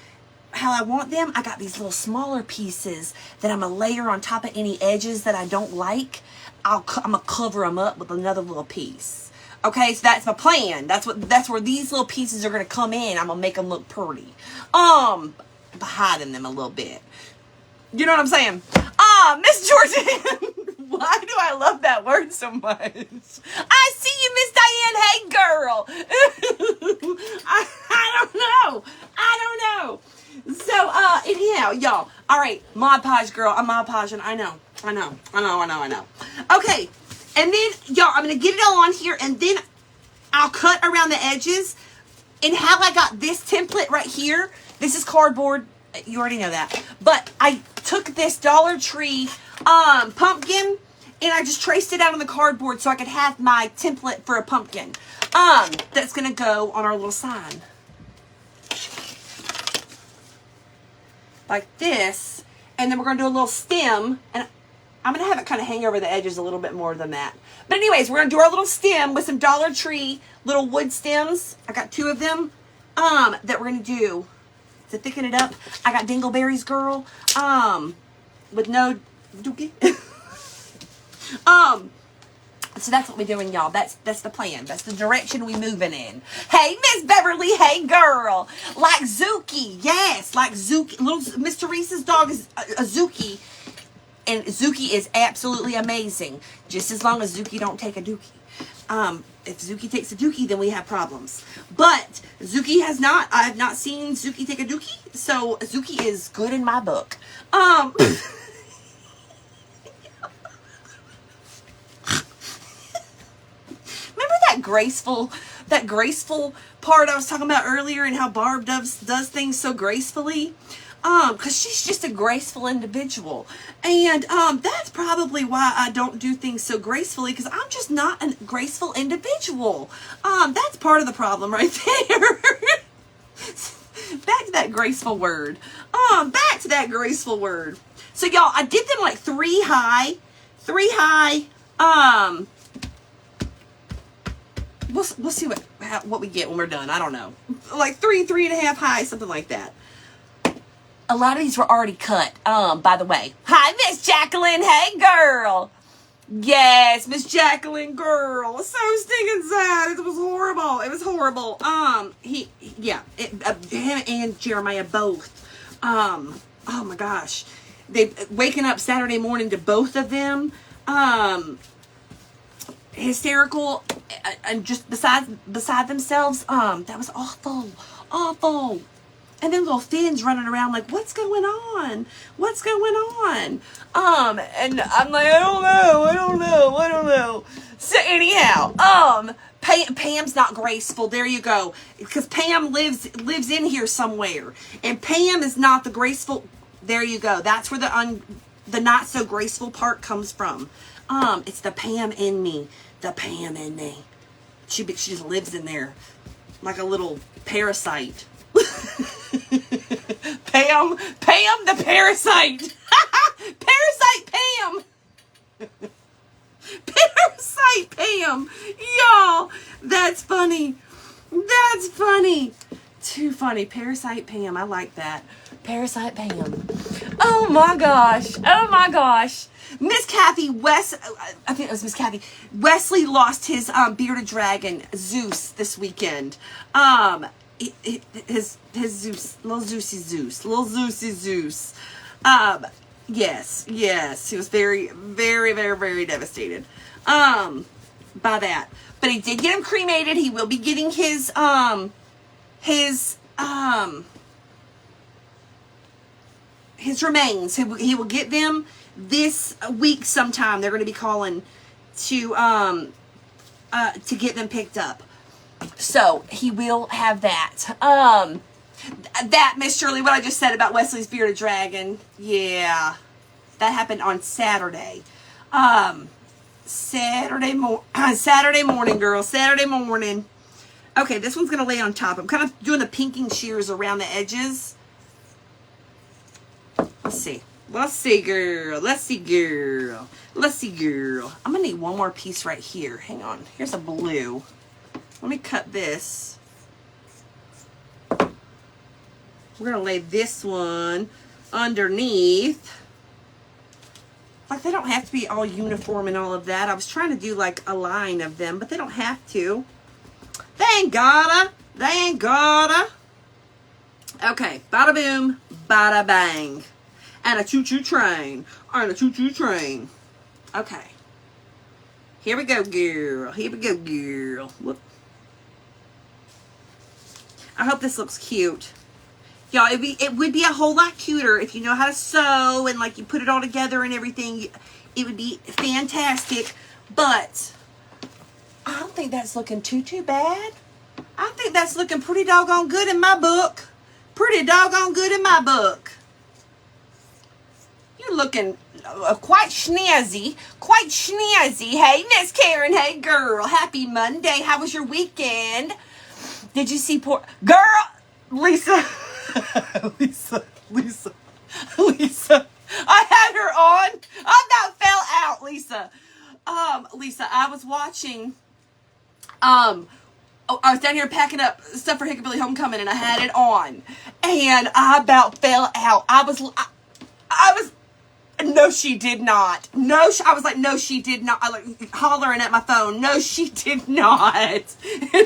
how I want them, I got these little smaller pieces that I'm going to layer on top of any edges that I don't like. I'm going to cover them up with another little piece. Okay, so that's my plan. That's where these little pieces are going to come in. I'm going to make them look pretty. By hiding them a little bit. You know what I'm saying? Miss Jordan. Why do I love that word so much? I see you, Miss Diane. Hey, girl. I don't know. So, anyhow, y'all. All right, Mod Podge, girl. I'm Mod Podging. I know. Okay, and then, y'all, I'm going to get it all on here, and then I'll cut around the edges. And how I got this template right here, this is cardboard. You already know that. But I took this Dollar Tree pumpkin, and I just traced it out on the cardboard so I could have my template for a pumpkin. That's going to go on our little sign. Like this, and then we're going to do a little stem, and I'm going to have it kind of hang over the edges a little bit more than that. But anyways, we're going to do our little stem with some Dollar Tree little wood stems. I got 2 of them that we're going to do to thicken it up. I got dingleberries, girl, with no dookie. So that's what we're doing, y'all. That's the plan. That's the direction we moving in. Hey, Miss Beverly. Hey, girl. Like Zuki. Yes, like Zuki. Little Miss Teresa's dog is a Zuki. And Zuki is absolutely amazing. Just as long as Zuki don't take a dookie. If Zuki takes a dookie, then we have problems. But Zuki has not. I have not seen Zuki take a dookie. So Zuki is good in my book. that graceful part I was talking about earlier, and how Barb does things so gracefully, because she's just a graceful individual, and that's probably why I don't do things so gracefully, because I'm just not a graceful individual. That's part of the problem right there. Back to that graceful word. So y'all, I did them like 3 high. We'll see what we get when we're done. I don't know. Like 3.5 high, something like that. A lot of these were already cut. By the way. Hi, Miss Jacqueline. Hey, girl. Yes, Miss Jacqueline, girl. So stinking sad. It was horrible. Him and Jeremiah both. Oh my gosh. They waking up Saturday morning to both of them. Hysterical and just beside themselves. That was awful. And then little Finn's running around like, what's going on? And I'm like, I don't know. So anyhow, Pam's not graceful. There you go. Because Pam lives in here somewhere, and Pam is not the graceful. There you go. That's where the not so graceful part comes from. It's the Pam in me. She just lives in there like a little parasite. Pam the parasite. Parasite Pam. Y'all, that's funny. Too funny. Parasite Pam. I like that. Parasite Pam. Oh my gosh. Oh my gosh. Miss Kathy I think it was Miss Kathy. Wesley lost his bearded dragon Zeus this weekend. His Zeus, little Zeusy Zeus. Yes, he was very, very, very, very devastated by that. But he did get him cremated. He will be getting his remains. He will get them this week sometime. They're going to be calling to get them picked up. So he will have that. That, Miss Shirley, what I just said about Wesley's bearded dragon. Yeah, that happened on Saturday. Saturday morning, girl. Saturday morning. Okay, this one's going to lay on top. I'm kind of doing the pinking shears around the edges. Let's see, girl. I'm going to need one more piece right here. Hang on. Here's a blue. Let me cut this. We're going to lay this one underneath. Like, they don't have to be all uniform and all of that. I was trying to do, like, a line of them, but they don't have to. They ain't gotta. Okay, bada boom, bada bang. And a choo-choo train. Okay. Here we go, girl. Whoop. I hope this looks cute. Y'all, it would be a whole lot cuter if you know how to sew and, like, you put it all together and everything. It would be fantastic. But I don't think that's looking too bad. I think that's looking pretty doggone good in my book. You're looking quite snazzy. Hey, Miss Karen. Hey, girl. Happy Monday. How was your weekend? Did you see poor... Girl! Lisa. Lisa. I had her on. I about fell out, Lisa. Lisa, I was watching... I was down here packing up stuff for Hickabilly Homecoming, and I had it on, and I about fell out. I was, no, she did not. I was like, no, she did not. I like hollering at my phone. No, she did not.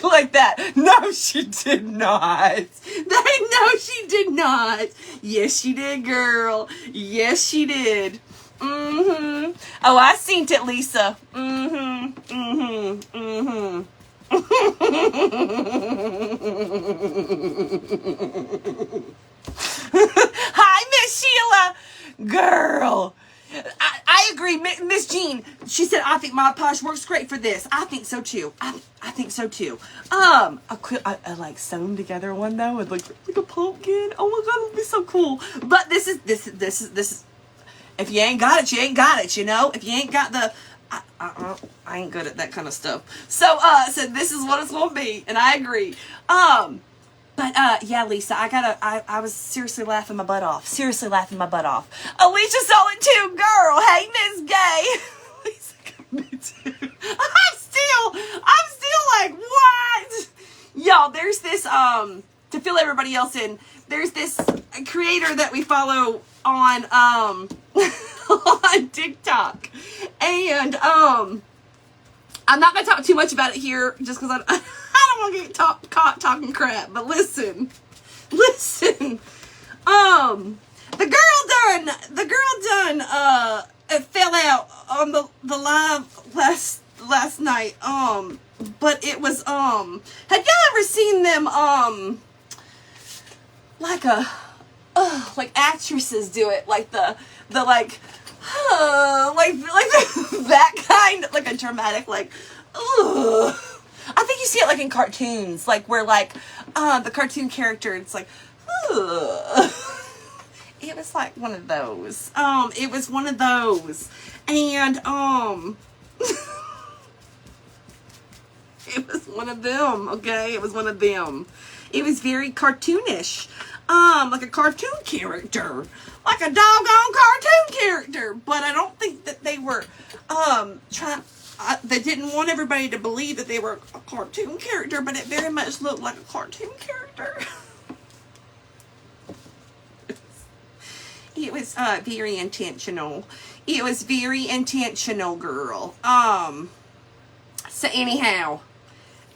Like that. No, she did not. No, she did not. Yes, she did, girl. Yes, she did. Oh, I seen it, Lisa. Hi, Miss Sheila. Girl. I agree. Miss Jean, she said, I think Mod Podge works great for this. I think so too. I think so too. I like sewn together one though with like a pumpkin. Oh my god, it'll be so cool. But this is if you ain't got it, you ain't got it, you know? If you ain't got the I ain't good at that kind of stuff. So this is what it's gonna be, and I agree. But yeah, Lisa, I was seriously laughing my butt off. Alicia saw it too, girl. Hey, Miss Gay. Lisa got me too. I'm still like, what? Y'all, there's this, to fill everybody else in, there's this creator that we follow on, on TikTok. And, I'm not going to talk too much about it here just because I don't want to get caught talking crap. But listen. The girl done fell out on the live last night. But it was, had y'all ever seen them, like actresses do it? Like the like that kind, like a dramatic, like, ugh. I think you see it like in cartoons, like where like, the cartoon character, it's like, ugh. It was like one of those. And, it was one of them, okay? It was one of them. It was very cartoonish. Like a cartoon character. Like a doggone cartoon character. But I don't think that they were, they didn't want everybody to believe that they were a cartoon character, but it very much looked like a cartoon character. It was very intentional. It was very intentional, girl. So anyhow,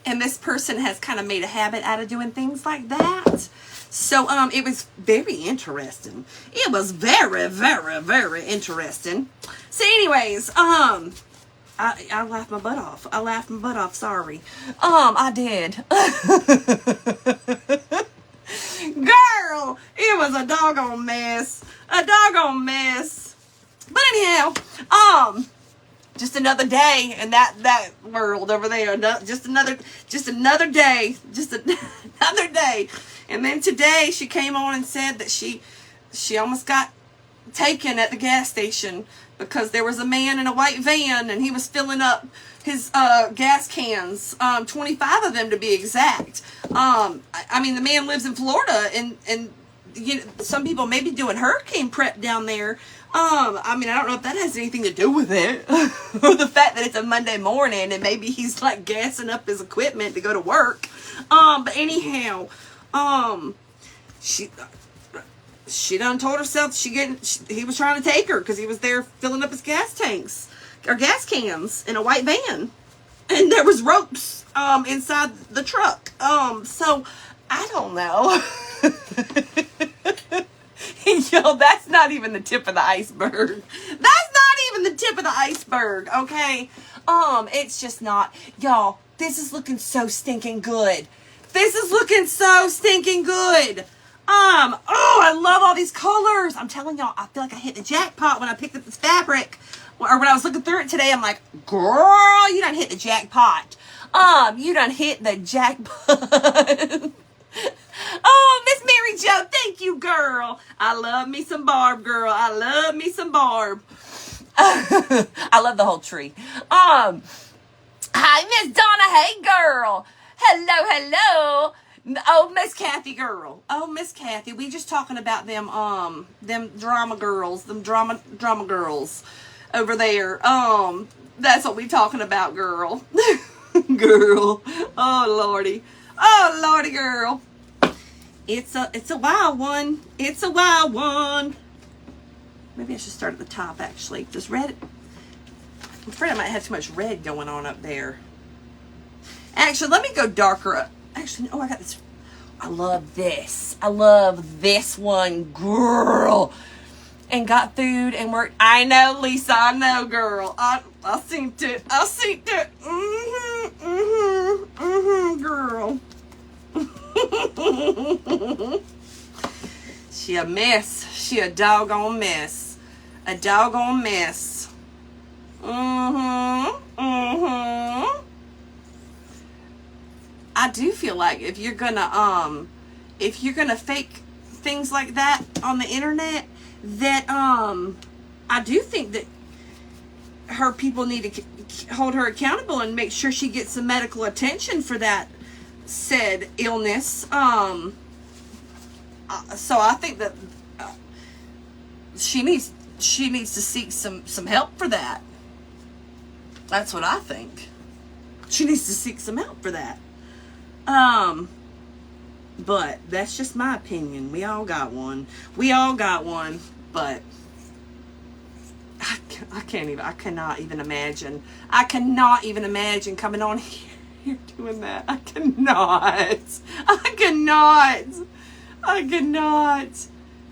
and this person has kind of made a habit out of doing things like that. So it was very interesting. It was very, very, very interesting. So anyways, I laughed my butt off. I laughed my butt off, sorry. I did. Girl, it was a doggone mess. A doggone mess. But anyhow, just another day in that world over there. Just another day. Just another day. And then today she came on and said that she almost got taken at the gas station because there was a man in a white van and he was filling up his gas cans, 25 of them to be exact. I mean, the man lives in Florida, and you know, some people may be doing hurricane prep down there. I mean, I don't know if that has anything to do with it, or the fact that it's a Monday morning and maybe he's like gassing up his equipment to go to work. But anyhow, she done told herself he was trying to take her because he was there filling up his gas tanks or gas cans in a white van, and there was ropes inside the truck. So I don't know. Yo, that's not even the tip of the iceberg. That's not even the tip of the iceberg, okay? It's just not. Y'all, this is looking so stinking good. This is looking so stinking good. Oh, I love all these colors. I'm telling y'all, I feel like I hit the jackpot when I picked up this fabric. Or when I was looking through it today, I'm like, girl, you done hit the jackpot. You done hit the jackpot. Oh, Miss Mary Jo, thank you, girl. I love me some Barb, girl. I love me some Barb. I love the whole tree. Hi, Miss Donna. Hey, girl. Hello. Oh, Miss Kathy, girl. Oh, Miss Kathy. We just talking about them drama girls, them drama girls over there. That's what we talking about, girl. Girl. Oh, Lordy, girl. It's a wild one. It's a wild one. Maybe I should start at the top, actually. Just red. I'm afraid I might have too much red going on up there. Actually, let me go darker. Actually, I got this. I love this. I love this one, girl. And got food and worked. I know, Lisa. I know, girl. I seen it. Girl. She a mess. She a doggone mess. A doggone mess. I do feel like if you're gonna fake things like that on the internet, that I do think that her people need to hold her accountable and make sure she gets some medical attention for that said illness. So I think that she needs to seek some help for that. That's what I think. She needs to seek some help for that. But that's just my opinion. We all got one. But I cannot even imagine. I cannot even imagine coming on here doing that. I cannot.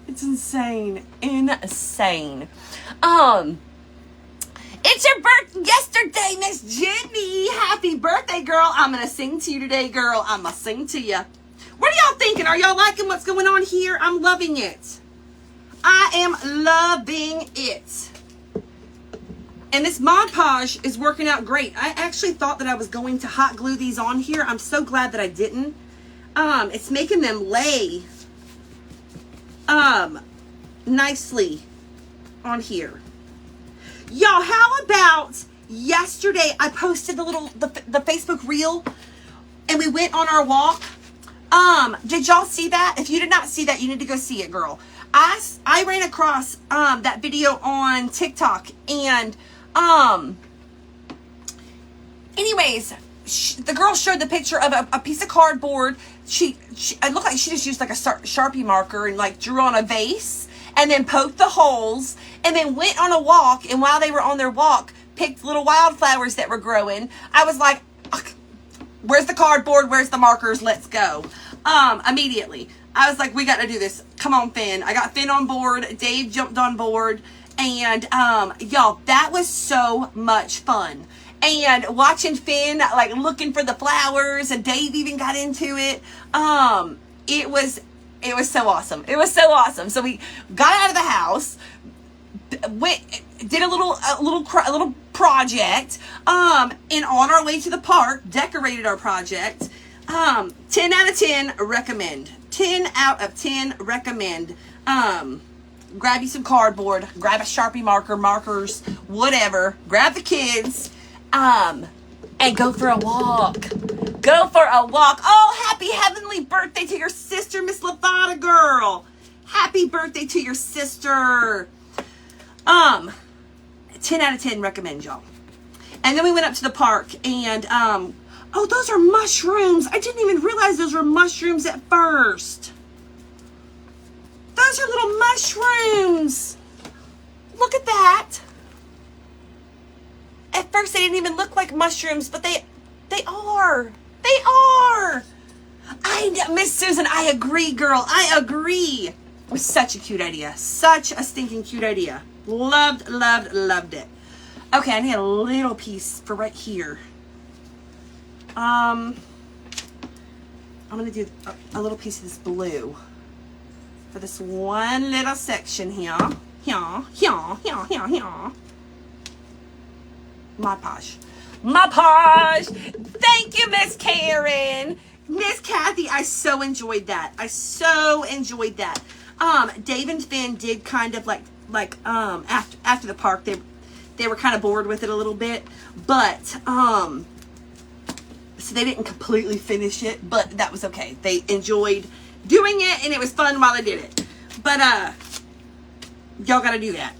It's insane. It's your birthday yesterday, Miss Jenny. Happy birthday, girl. I'm going to sing to you today, girl. I'm going to sing to you. What are y'all thinking? Are y'all liking what's going on here? I'm loving it. I am loving it. And this Mod Podge is working out great. I actually thought that I was going to hot glue these on here. I'm so glad that I didn't. It's making them lay nicely on here. Y'all, how about yesterday I posted the Facebook reel and we went on our walk. Did y'all see that? If you did not see that, you need to go see it, girl. I ran across that video on TikTok, and anyways, the girl showed the picture of a piece of cardboard. It looked like she just used like a Sharpie marker and like drew on a vase, and then poked the holes, and then went on a walk. And while they were on their walk, picked little wildflowers that were growing. I was like, where's the cardboard? Where's the markers? Let's go. Immediately. I was like, we got to do this. Come on, Finn. I got Finn on board. Dave jumped on board. And, y'all, that was so much fun. And watching Finn, like, looking for the flowers, and Dave even got into it. It was so awesome. It was so awesome. So we got out of the house, did a little project, and on our way to the park, decorated our project. 10 out of 10 recommend. 10 out of 10 recommend. Grab you some cardboard, grab a Sharpie markers, whatever. Grab the kids, and go for a walk. Go for a walk. Oh, happy heavenly birthday to your sister, Miss Lavada girl. Happy birthday to your sister. 10 out of 10 recommend, y'all. And then we went up to the park, and oh, those are mushrooms. I didn't even realize those were mushrooms at first. Those are little mushrooms. Look at that. At first they didn't even look like mushrooms, but they are. They are. I know, Miss Susan, I agree, girl. I agree. It was such a cute idea. Such a stinking cute idea. Loved, loved, loved it. Okay, I need a little piece for right here. I'm going to do a little piece of this blue for this one little section here. Here. My posh. Thank you, Miss Karen. Miss Kathy, I so enjoyed that. Dave and Finn did kind of like after the park, they were kind of bored with it a little bit, but so they didn't completely finish it, but that was okay. They enjoyed doing it, and it was fun while they did it. But y'all gotta do that.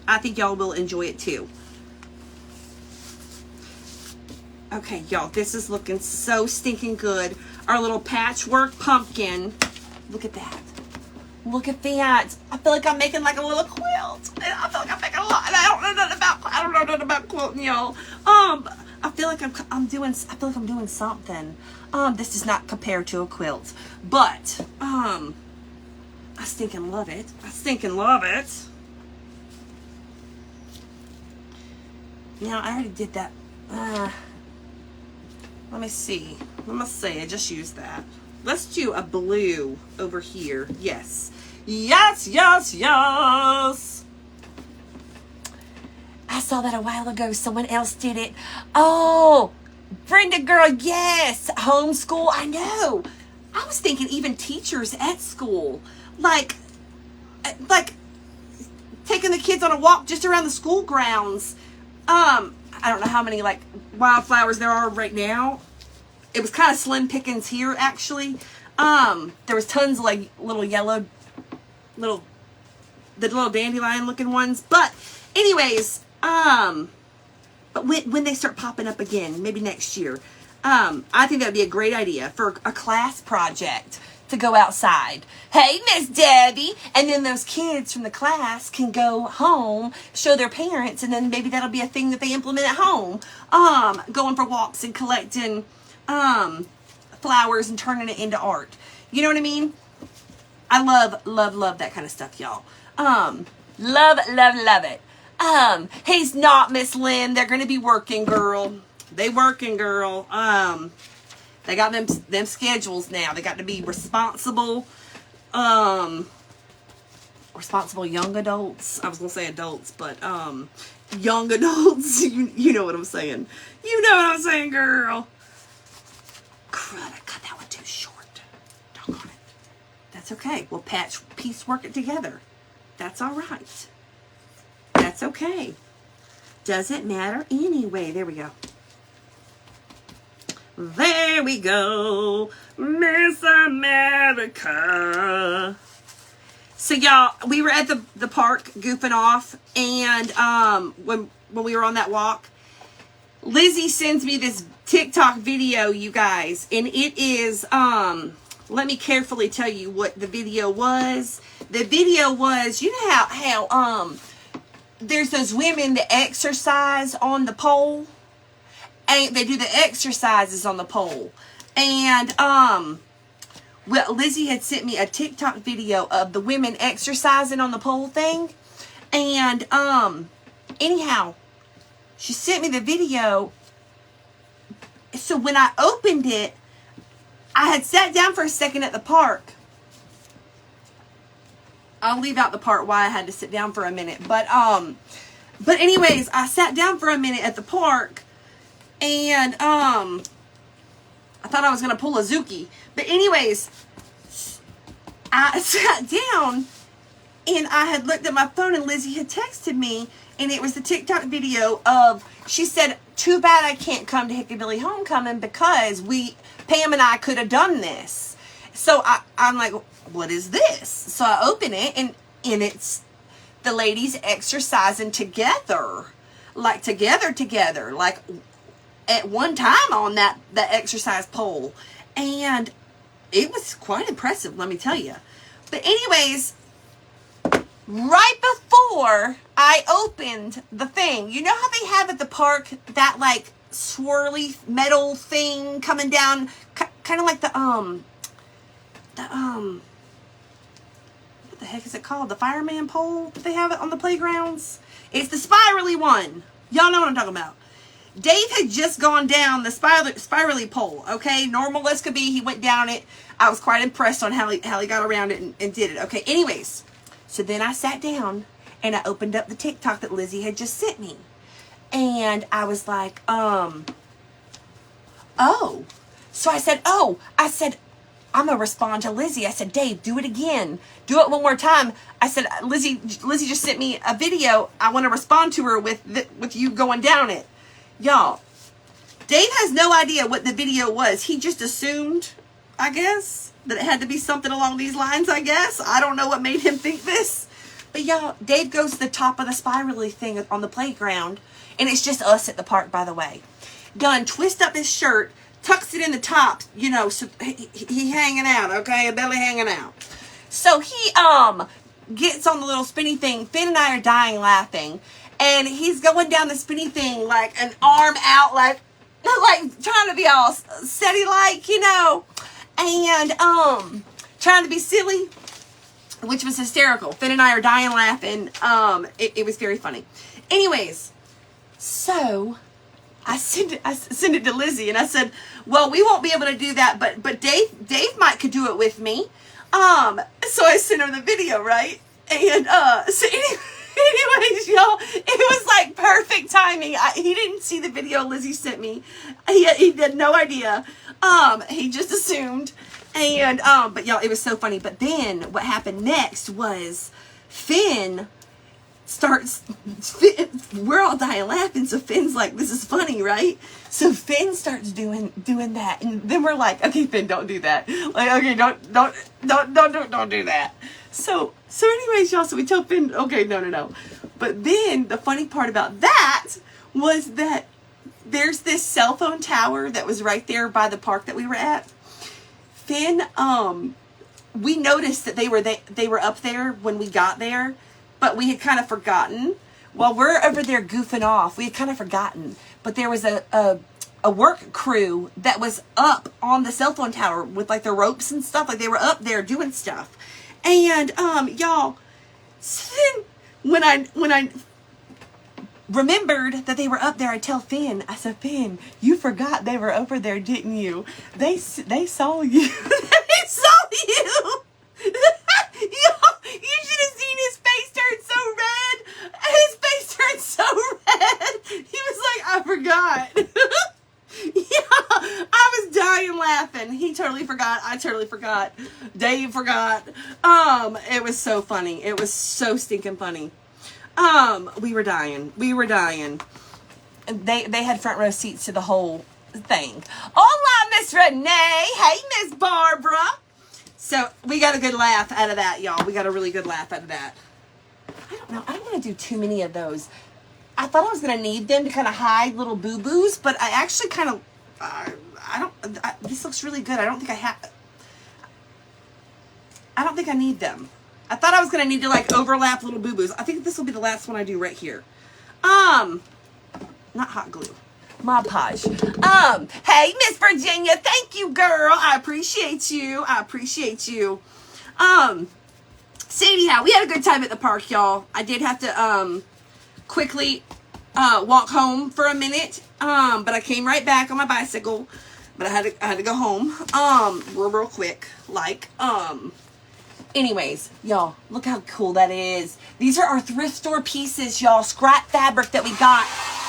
I think y'all will enjoy it too. Okay, y'all, this is looking so stinking good. Our little patchwork pumpkin. Look at that. Look at that. I feel like I'm making like a little quilt. I feel like I'm making a lot. I don't know nothing about quilting, y'all. I feel like I'm doing something. This does not compare to a quilt, but I stinking love it. Now I already did that. Let me see. I just used that. Let's do a blue over here. Yes. I saw that a while ago. Someone else did it. Oh, Brenda girl, yes. Homeschool, I know. I was thinking even teachers at school. Like taking the kids on a walk just around the school grounds. I don't know how many like wildflowers there are right now. It was kind of slim pickings here, actually. There was tons of like little yellow, the little dandelion looking ones. But anyways, but when they start popping up again, maybe next year, I think that would be a great idea for a class project to go outside. Hey, Miss Debbie. And then those kids from the class can go home, show their parents, and then maybe that'll be a thing that they implement at home. Going for walks and collecting flowers and turning it into art. You know what I mean? I love that kind of stuff, y'all. Love it. He's not, Miss Lynn. They're going to be working, girl. They working, girl. They got them schedules now. They got to be responsible young adults. I was going to say adults, but young adults. You know what I'm saying. You know what I'm saying, girl. Crud, I cut that one too short. Doggone it. That's okay. We'll piecework it together. That's all right. That's okay. Doesn't matter anyway. There we go. There we go. Miss America. So y'all, we were at the park goofing off, and when we were on that walk, Lizzie sends me this TikTok video, you guys, and it is let me carefully tell you what the video was, The video was, you know how there's those women that exercise on the pole, and they do the exercises on the pole. And well, Lizzie had sent me a TikTok video of the women exercising on the pole thing. And anyhow, she sent me the video. So when I opened it, I had sat down for a second at the park. I'll leave out the part why I had to sit down for a minute. But anyways, I sat down for a minute at the park, and I thought I was gonna pull a Zuki. But anyways, I sat down and I had looked at my phone, and Lizzie had texted me, and it was the TikTok video of, she said, too bad I can't come to Hickabilly Homecoming because Pam and I could have done this. So I'm like, what is this? So I open it, and it's the ladies exercising together. Like together, like at one time on that exercise pole. And it was quite impressive, let me tell you. But anyways, right before I opened the thing, you know how they have at the park that like swirly metal thing coming down, kind of like the what the heck is it called? The fireman pole that they have it on the playgrounds? It's the spirally one. Y'all know what I'm talking about. Dave had just gone down the spirally pole, okay? Normal as could be. He went down it. I was quite impressed on how he got around it and did it. Okay, anyways. So then I sat down and I opened up the TikTok that Lizzie had just sent me. And I was like, oh. So I said, I'm going to respond to Lizzie. I said, Dave, do it again. Do it one more time. I said, Lizzie just sent me a video. I want to respond to her with you going down it. Y'all, Dave has no idea what the video was. He just assumed, I guess, that it had to be something along these lines, I guess. I don't know what made him think this. But y'all, Dave goes to the top of the spirally thing on the playground. And it's just us at the park, by the way. Done twist up his shirt, tucks it in the top, you know, so he hanging out, okay? Belly hanging out. So he gets on the little spinny thing. Finn and I are dying laughing. And he's going down the spinny thing like an arm out, like trying to be all steady-like, you know. And trying to be silly, which was hysterical. Finn and I are dying laughing. It was very funny. Anyways, so I sent it to Lizzie, and I said, well, we won't be able to do that, but Dave might could do it with me. So I sent her the video, right? And so anyways, y'all, it was like perfect timing. He didn't see the video Lizzie sent me. He had no idea. He just assumed. And but y'all, it was so funny. But then what happened next was Finn starts, we're all dying laughing, so Finn's like, this is funny, right? So Finn starts doing that, and then we're like, okay, Finn, don't do that. Like, okay, don't do that. So anyways, y'all, so we tell Finn, okay, no. But then the funny part about that was that there's this cell phone tower that was right there by the park that we were at. Finn, we noticed that they were up there when we got there, but we had kind of forgotten. While we're over there goofing off, we had kind of forgotten. But there was a work crew that was up on the cell phone tower with like the ropes and stuff. Like they were up there doing stuff. And y'all, so then when I remembered that they were up there, I tell Finn, I said, Finn, you forgot they were over there, didn't you? They saw you. They saw you. You should have seen his face turn so red. His face turned so red. He was like, I forgot. Yeah, I was dying laughing. He totally forgot. I totally forgot. Dave forgot. It was so funny. It was so stinking funny. We were dying. They had front row seats to the whole thing. Hola, Miss Renee. Hey, Miss Barbara. So we got a good laugh out of that, y'all. We got a really good laugh out of that. I don't know. I don't want to do too many of those. I thought I was going to need them to kind of hide little boo-boos, but I actually kind of, this looks really good. I don't think I need them. I thought I was gonna need to like overlap little boo-boos. I think this will be the last one I do right here. Not hot glue. Mod Podge. Hey, Miss Virginia, thank you, girl. I appreciate you. I appreciate you. Sadie, how we had a good time at the park, y'all. I did have to quickly walk home for a minute. But I came right back on my bicycle. But I had to go home. Real quick. Like, anyways, y'all, look how cool that is. These are our thrift store pieces, y'all. Scrap fabric that we got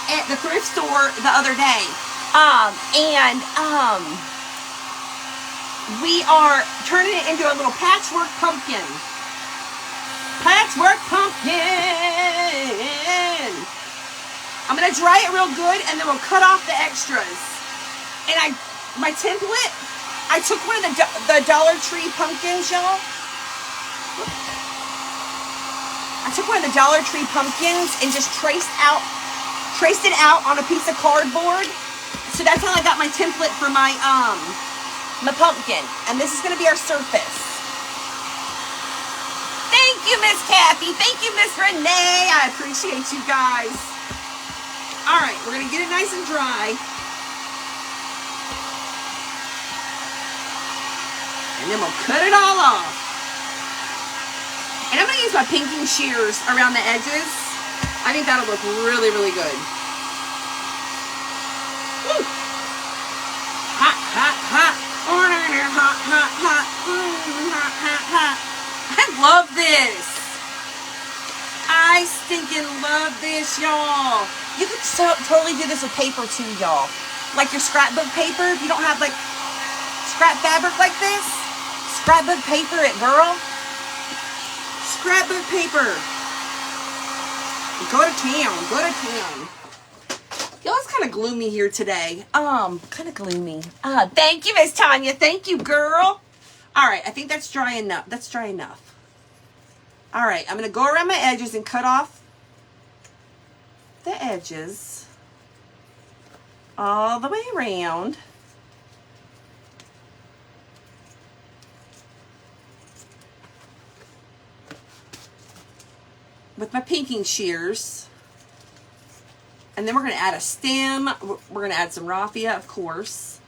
at the thrift store the other day. We are turning it into a little patchwork pumpkin. Patchwork pumpkin. I'm gonna dry it real good, and then we'll cut off the extras. And my template, I took one of the Dollar Tree pumpkins, y'all. I took one of the Dollar Tree pumpkins and just traced it out on a piece of cardboard. So that's how I got my template for my pumpkin. And this is gonna be our surface. Thank you, Miss Kathy. Thank you, Miss Renee. I appreciate you guys. All right, we're gonna get it nice and dry. And then we'll cut it all off. And I'm gonna use my pinking shears around the edges. I think that'll look really, really good. Woo. Hot, hot, hot. Hot, hot, hot. Hot, hot, hot. I love this. I stinking love this, y'all. You could totally do this with paper too, y'all. Like your scrapbook paper. If you don't have like scrap fabric like this, scrapbook paper it, girl. Scrapbook paper. Go to town. Go to town. Y'all, it's kind of gloomy here today. Kind of gloomy. Thank you, Miss Tanya. Thank you, girl. All right, I think that's dry enough. That's dry enough. All right, I'm going to go around my edges and cut off the edges all the way around. With my pinking shears. And then we're going to add a stem. We're going to add some raffia, of course.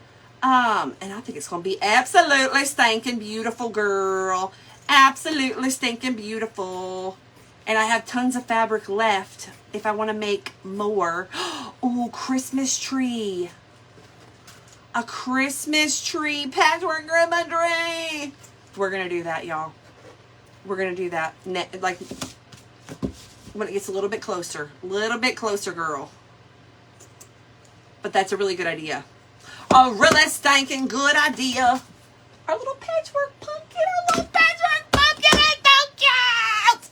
And I think it's going to be absolutely stinking beautiful, girl. Absolutely stinking beautiful. And I have tons of fabric left if I want to make more. Oh, Christmas tree. A Christmas tree patchwork grandmother. We're going to do that, y'all. We're going to do that. Like, when it gets a little bit closer. A little bit closer, girl. But that's a really good idea. A really stinking good idea. Our little patchwork pumpkin. Our little patchwork pumpkin is so cute.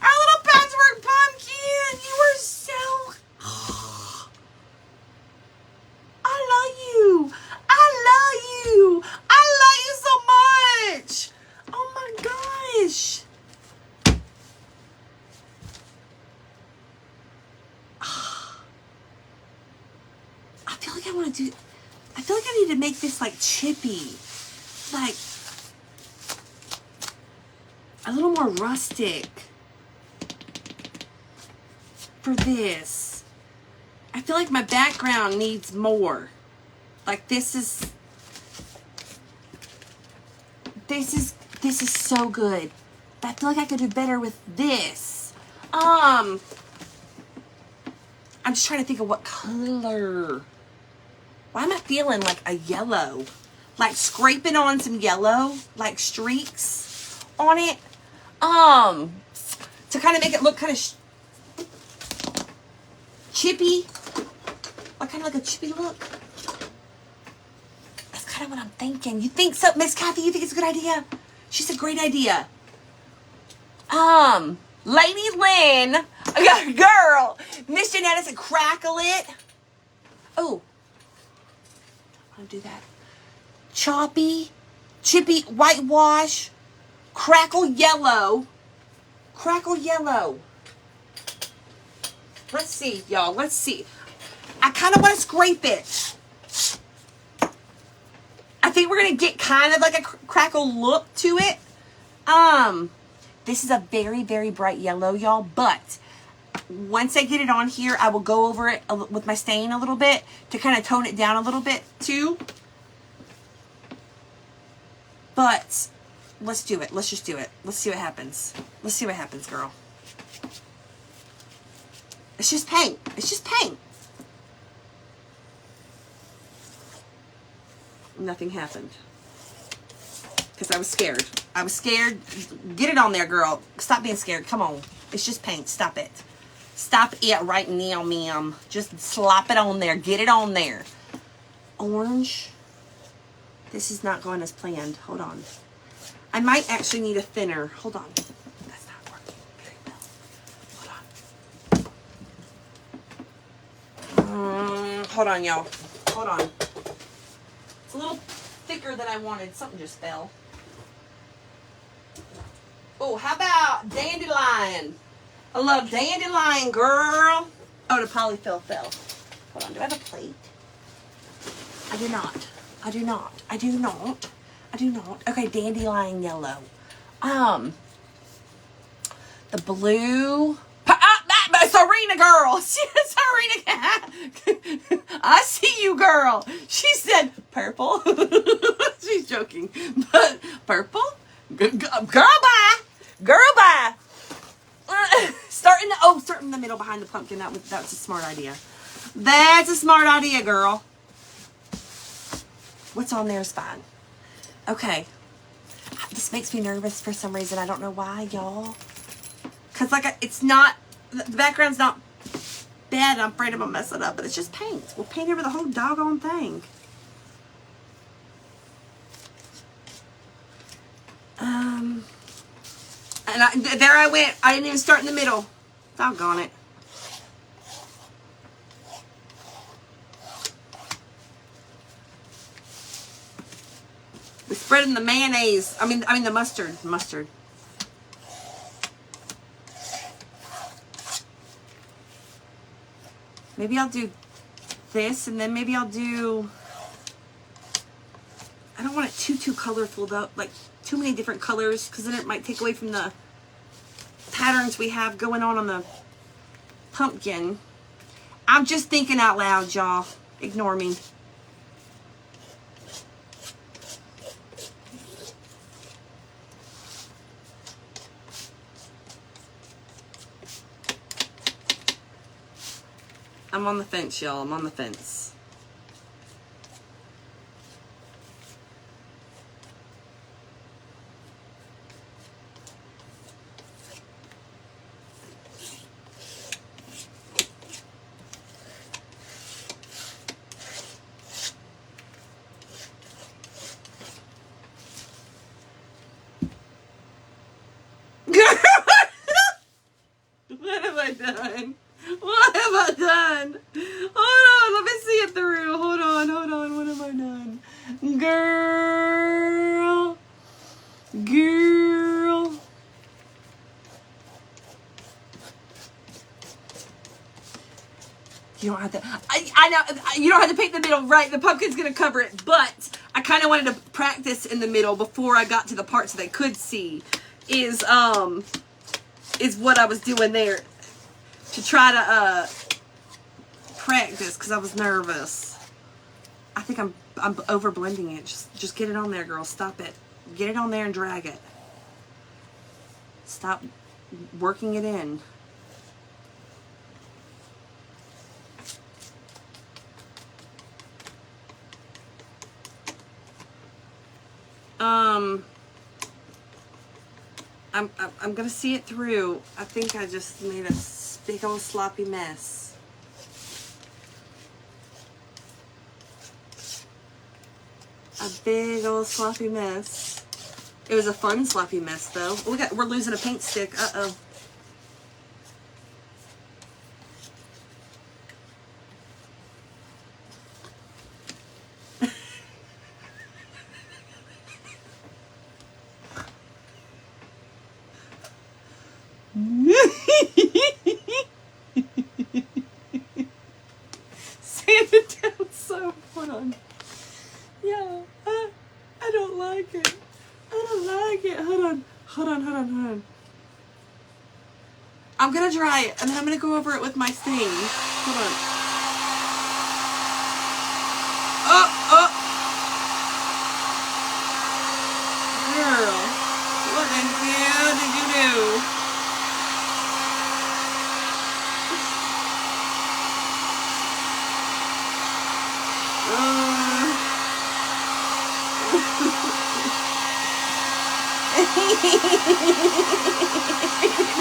Our little patchwork pumpkin. You are so... I love you. I love you. I love you so much. Oh my gosh. I feel like I need to make this like chippy, like a little more rustic for this. I feel like my background needs more. Like this is so good. I feel like I could do better with this. I'm just trying to think of what color. Why am I feeling like a yellow? Like scraping on some yellow, like streaks on it. To kind of make it look kind of chippy. Like kind of like a chippy look. That's kind of what I'm thinking. You think so, Miss Kathy? You think it's a good idea? She's a great idea. Lady Lynn, girl, Miss Janetta said crackle it. Oh. I'll do that. Choppy, chippy, whitewash, crackle yellow. Crackle yellow. Let's see, y'all. Let's see. I kind of want to scrape it. I think we're going to get kind of like a crackle look to it. This is a very, very bright yellow, y'all, but once I get it on here, I will go over it with my stain a little bit to kind of tone it down a little bit too. But let's do it. Let's just do it. Let's see what happens. Let's see what happens, girl. It's just paint. It's just paint. Nothing happened. Because I was scared. I was scared. Get it on there, girl. Stop being scared. Come on. It's just paint. Stop it. Stop it right now, ma'am. Just slap it on there. Get it on there. Orange. This is not going as planned. Hold on. I might actually need a thinner. Hold on. That's not working very well. Hold on. Hold on, y'all. Hold on. It's a little thicker than I wanted. Something just fell. Oh, how about dandelion? I love dandelion, girl. Oh, the polyfill fell. Hold on. Do I have a plate? I do not. I do not. I do not. I do not. Okay, dandelion yellow. The blue. Serena girl. Serena. I see you, girl. She said purple. She's joking. But purple? Girl, bye. Girl, bye. Start in the middle behind the pumpkin. That's a smart idea. That's a smart idea, girl. What's on there is fine. Okay. This makes me nervous for some reason. I don't know why, y'all. Because, it's not... The background's not bad. I'm afraid I'm going to mess it up. But it's just paint. We'll paint over the whole doggone thing. And there I went. I didn't even start in the middle. Doggone it. We're spreading the mayonnaise. I mean the mustard. Mustard. Maybe I'll do this, and then maybe I'll do... I don't want it too colorful, though. Like, too many different colors, because then it might take away from the patterns we have going on the pumpkin. I'm just thinking out loud, y'all. Ignore me. I'm on the fence, y'all. I'm on the fence. What have I done? What have I done? Hold on, let me see it through. Hold on. What have I done? Girl. You don't have to, I know, you don't have to paint the middle, right? The pumpkin's going to cover it, but I kind of wanted to practice in the middle before I got to the parts that I could see is what I was doing there to try to practice because I was nervous. I think I'm over blending it. Just get it on there, girl. Stop it. Get it on there and drag it. Stop working it in. I'm gonna see it through. I think I just made a big old sloppy mess. A big old sloppy mess. It was a fun sloppy mess though. We're losing a paint stick. Uh-oh. Sand it down so. Hold on. Yeah, I don't like it. I don't like it. Hold on. I'm gonna dry it, and then I'm gonna go over it with my thing. Hold on. Oh. Girl, what the hell did you do?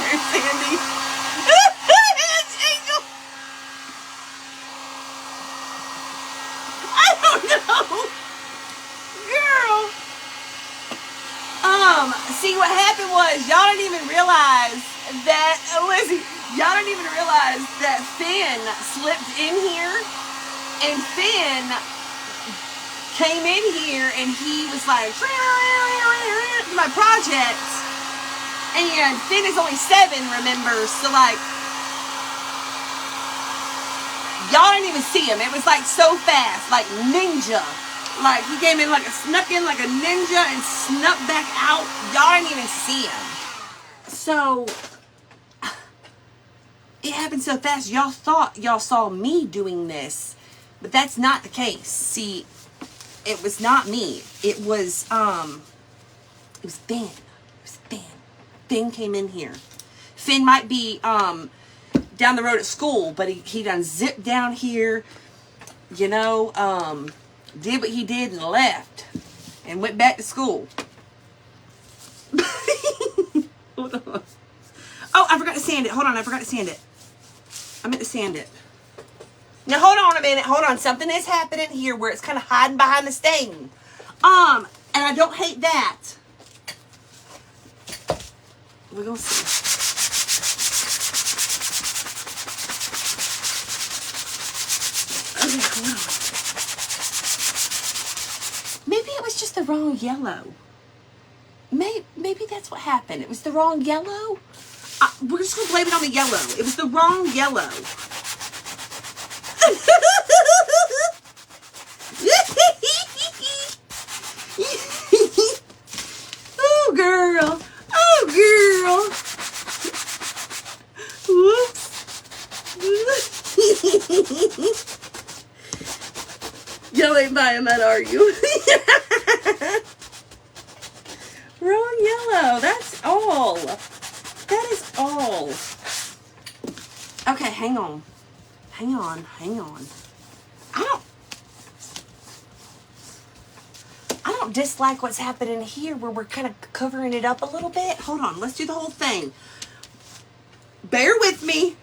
There's Sandy. It's Angel. I don't know. Girl. See what happened was y'all didn't even realize that, Lizzie, y'all didn't even realize that Finn slipped in here, and Finn came in here and he was like, my project, and Finn is only 7, remember, so like, y'all didn't even see him. It was like so fast, like ninja. Like he came in like snuck in like a ninja and snuck back out. Y'all didn't even see him. So it happened so fast. Y'all thought y'all saw me doing this, but that's not the case. See, it was not me. It was Finn. It was Finn. Finn came in here. Finn might be down the road at school, but he done zipped down here, you know, did what he did and left and went back to school. Hold on. Oh, I forgot to sand it. Hold on, I forgot to sand it. I meant to sand it. Now hold on a minute. Hold on. Something is happening here where it's kind of hiding behind the stain. And I don't hate that. We're gonna see. Okay, hold on. Maybe it was just the wrong yellow. Maybe that's what happened. It was the wrong yellow. We're just gonna blame it on the yellow. It was the wrong yellow. Oh, girl. Oh, girl. Whoops. Y'all ain't buying that, are you? Wrong yellow. That's all. That is all. Okay, hang on. Hang on. I don't dislike what's happening here where we're kind of covering it up a little bit. Hold on. Let's do the whole thing. Bear with me.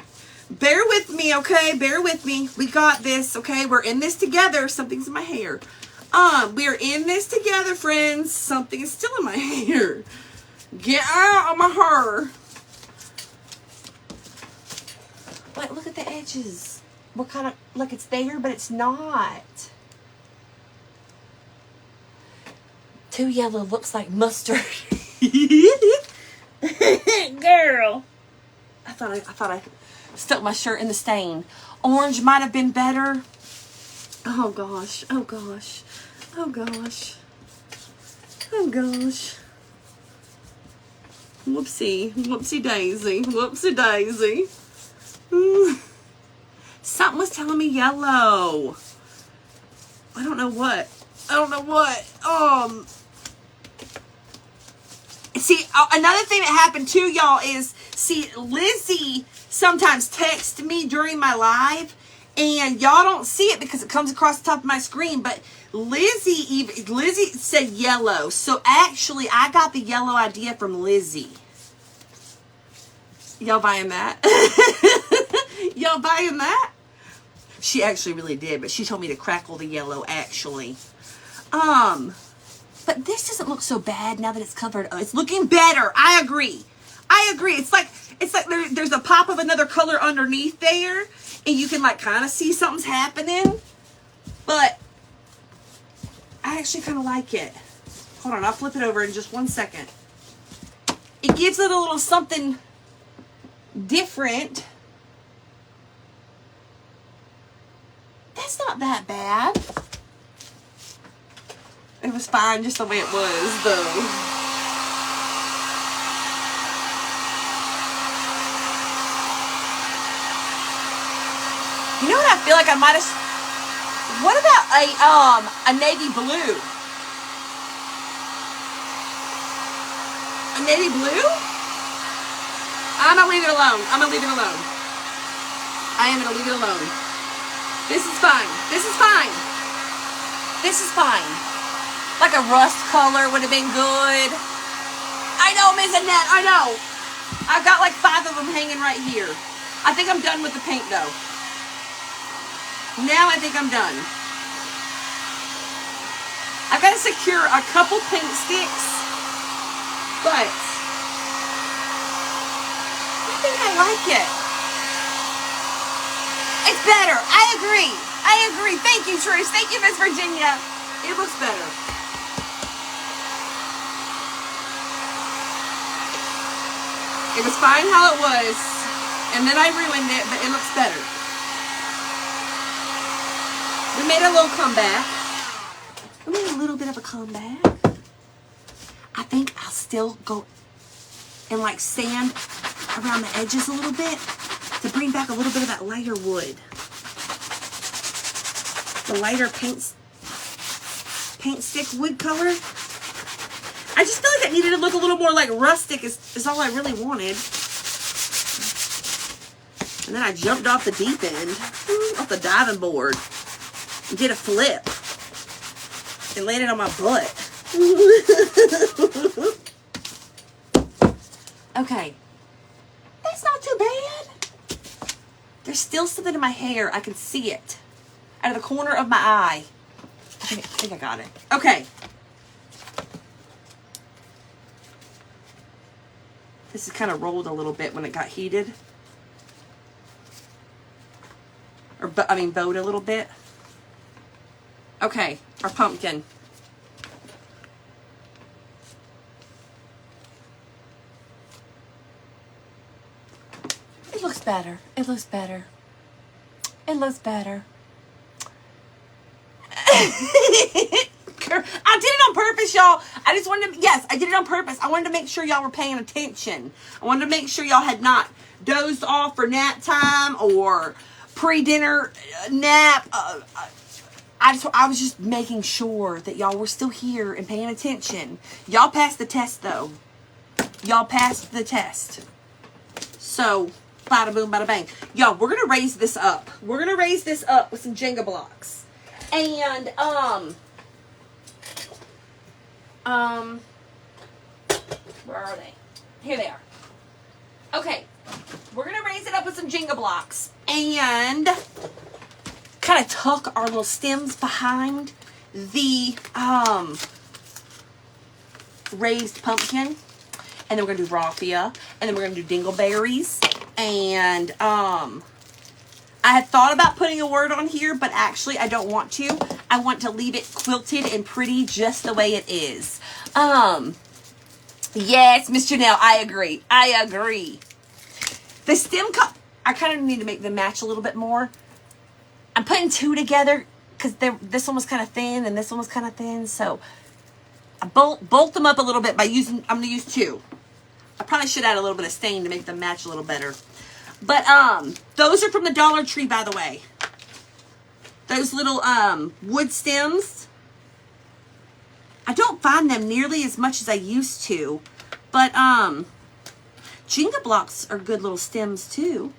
Bear with me, okay? Bear with me. We got this, okay? We're in this together. Something's in my hair. We are in this together, friends. Something is still in my hair. Get out of my hair. Like, look at the edges. We're kind of, like it's there, but it's not. Too yellow looks like mustard. Girl. I thought I stuck my shirt in the stain. Orange might have been better. Oh gosh. Oh gosh. Oh gosh. Oh gosh. Whoopsie. Whoopsie daisy. Whoopsie daisy. Something was telling me yellow. I don't know what. See, another thing that happened too, y'all, is, see, Lizzie sometimes texts me during my live, and y'all don't see it because it comes across the top of my screen, but Lizzie said yellow. So actually, I got the yellow idea from Lizzie. Y'all buying that? Y'all buying that? She actually really did, but she told me to crackle the yellow, actually. But this doesn't look so bad now that it's covered. Oh, it's looking better. I agree. It's like there's a pop of another color underneath there, and you can like kind of see something's happening. But I actually kind of like it. Hold on, I'll flip it over in just 1 second. It gives it a little something different. That's not that bad. It was fine just the way it was, though. feel like I might have. What about a navy blue? A navy blue? I'm gonna leave it alone. I'm gonna leave it alone. I am gonna leave it alone. This is fine. This is fine. This is fine. Like a rust color would have been good. I know, Miss Annette. I know. I've got like 5 of them hanging right here. I think I'm done with the paint though. Now I think I'm done. I've got to secure a couple paint sticks, but I think I like it. It's better. I agree. I agree. Thank you, Trish. Thank you, Miss Virginia. It looks better. It was fine how it was, and then I ruined it, but it looks better. We made a little comeback. We made a little bit of a comeback. I think I'll still go and like sand around the edges a little bit to bring back a little bit of that lighter wood. The lighter paint stick wood color. I just feel like that needed to look a little more like rustic is all I really wanted. And then I jumped off the deep end, off the diving board, and did a flip. And landed on my butt. Okay. That's not too bad. There's still something in my hair. I can see it. Out of the corner of my eye. I think I got it. Okay. This is kind of rolled a little bit when it got heated. Or, bowed a little bit. Okay, our pumpkin. It looks better. It looks better. It looks better. I did it on purpose, y'all. I just wanted to, yes, I did it on purpose. I wanted to make sure y'all were paying attention. I wanted to make sure y'all had not dozed off for nap time or pre-dinner nap. I was just making sure that y'all were still here and paying attention. Y'all passed the test, though. Y'all passed the test. So, bada boom, bada bang. Y'all, we're going to raise this up. We're going to raise this up with some Jenga blocks. And, where are they? Here they are. Okay. We're going to raise it up with some Jenga blocks. And kind of tuck our little stems behind the raised pumpkin. And then we're going to do raffia. And then we're going to do dingleberries. And I had thought about putting a word on here, but actually I don't want to. I want to leave it quilted and pretty just the way it is. Yes, Miss Janelle, I agree. I agree. The stem cup, I kind of need to make them match a little bit more. I'm putting 2 together because this one was kind of thin and this one was kind of thin. So I bolt them up a little bit by using, I'm going to use 2. I probably should add a little bit of stain to make them match a little better. But those are from the Dollar Tree, by the way. Those little wood stems. I don't find them nearly as much as I used to. But Jenga blocks are good little stems too.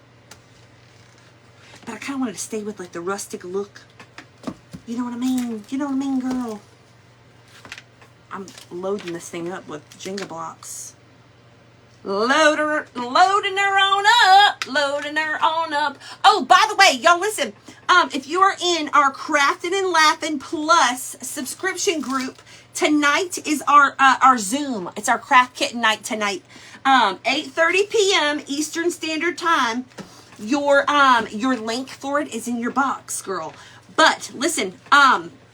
But I kind of wanted to stay with like the rustic look. You know what I mean? You know what I mean, girl? I'm loading this thing up with Jenga blocks. Loading her on up. Loading her on up. Oh, by the way, y'all listen. If you are in our Crafting and Laughing Plus subscription group, tonight is our Zoom. It's our craft kitten night tonight. 8:30 p.m. Eastern Standard Time. Your link for it is in your box, girl. But listen,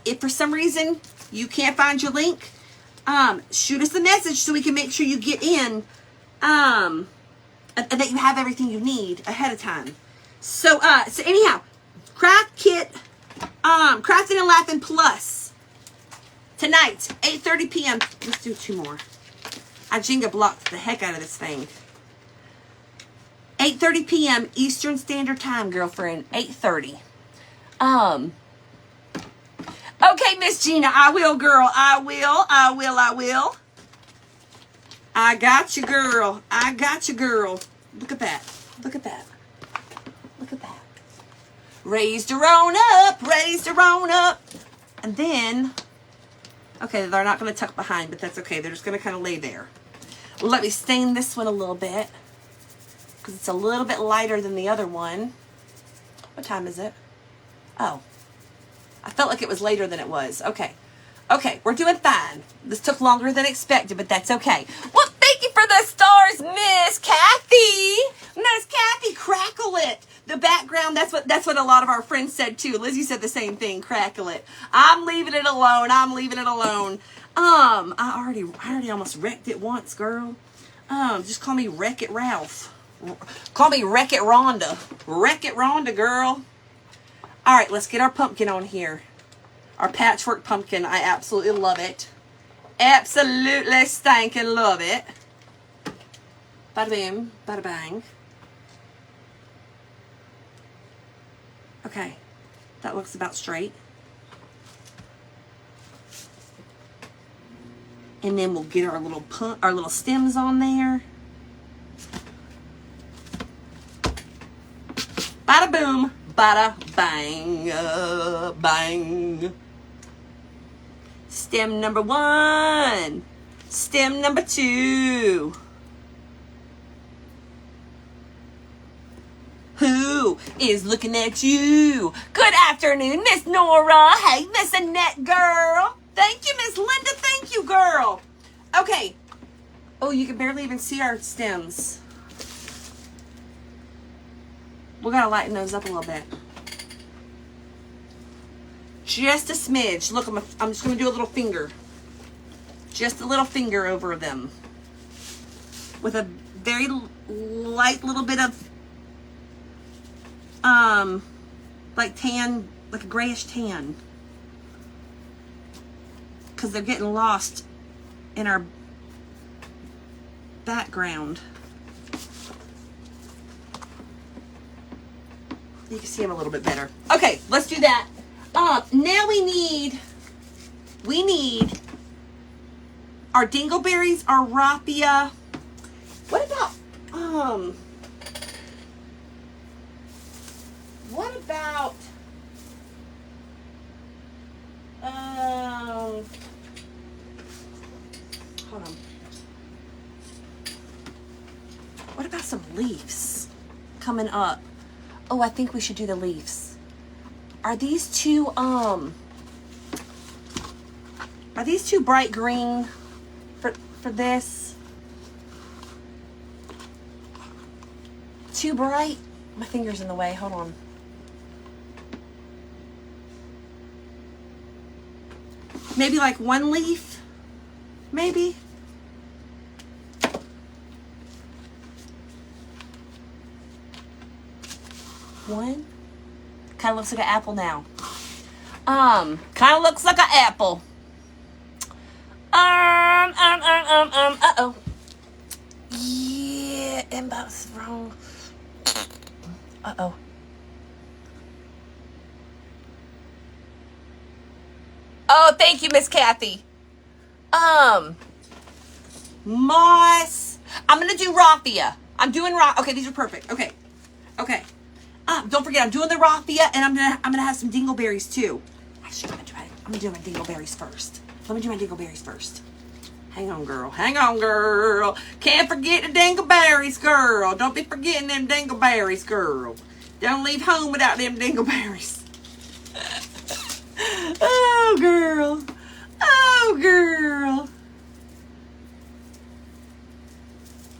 if for some reason you can't find your link, shoot us a message so we can make sure you get in. And that you have everything you need ahead of time. So anyhow, craft kit, Crafting and Laughing Plus tonight, 8:30 p.m. Let's do 2 more. I Jenga blocked the heck out of this thing. 8:30 p.m. Eastern Standard Time, girlfriend. 8:30. Okay, Miss Gina, I will, girl. I will. I got you, girl. I got you, girl. Look at that. Look at that. Look at that. Raised her on up. Raised her on up. And then, okay, they're not going to tuck behind, but that's okay. They're just going to kind of lay there. Let me stain this one a little bit because it's a little bit lighter than the other one. What time is it? Oh, I felt like it was later than it was. Okay. Okay, we're doing fine. This took longer than expected, but that's okay. Well, thank you for the stars, Miss Kathy. Miss Kathy, crackle it. The background, that's what a lot of our friends said too. Lizzie said the same thing, crackle it. I'm leaving it alone. I'm leaving it alone. I already almost wrecked it once, girl. Just call me Wreck-It Ralph. Call me Wreck-It Rhonda. Wreck-It Rhonda, girl. All right, let's get our pumpkin on here. Our patchwork pumpkin. I absolutely love it. Absolutely stinking love it. Bada boom, bada bang. Okay, that looks about straight. And then we'll get our little stems on there. Bada boom, bada bang, bang. Stem number 1. Stem number 2. Who is looking at you? Good afternoon, Miss Nora. Hey, Miss Annette, girl. Thank you, Miss Linda. Thank you, girl. Okay. Oh, you can barely even see our stems. We gotta lighten those up a little bit. Just a smidge. Look, I'm just gonna do a little finger. Just a little finger over them. With a very light little bit of like tan, like a grayish tan. Because they're getting lost in our background. You can see them a little bit better. Okay, let's do that. Now we need our dingleberries, our raffia. What about hold on. What about some leaves coming up? Oh, I think we should do the leaves. Are these two bright green for this? Too bright? My finger's in the way. Hold on. Maybe like one leaf? Maybe? One? Kind of looks like an apple now. Kind of looks like an apple. Uh-oh. Yeah, inbox wrong. Uh-oh. Oh, thank you, Miss Kathy. Moss. I'm gonna do raffia. I'm doing okay, these are perfect. Okay. Okay. Don't forget, I'm doing the raffia, and I'm gonna have some dingleberries too. Actually, I'm gonna do my dingleberries first. Let me do my dingleberries first. Hang on, girl. Hang on, girl. Can't forget the dingleberries, girl. Don't be forgetting them dingleberries, girl. Don't leave home without them dingleberries. Oh, girl. Oh, girl.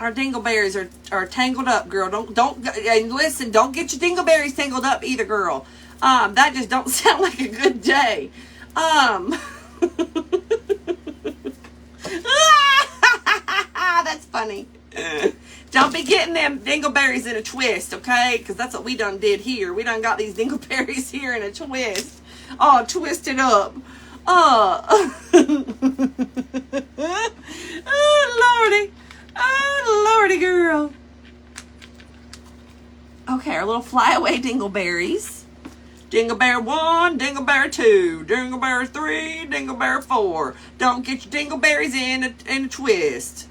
Our dingleberries are tangled up, girl. Don't and listen, don't get your dingleberries tangled up either, girl. That just don't sound like a good day. That's funny. Don't be getting them dingleberries in a twist, okay? Because that's what we done did here. We done got these dingleberries here in a twist. Oh, twisted up. Oh, Lordy. Oh, Lordy, girl. Okay, our little flyaway dingleberries. Dingleberry 1, Dingleberry 2, Dingleberry 3, Dingleberry 4. Don't get your dingleberries in a twist.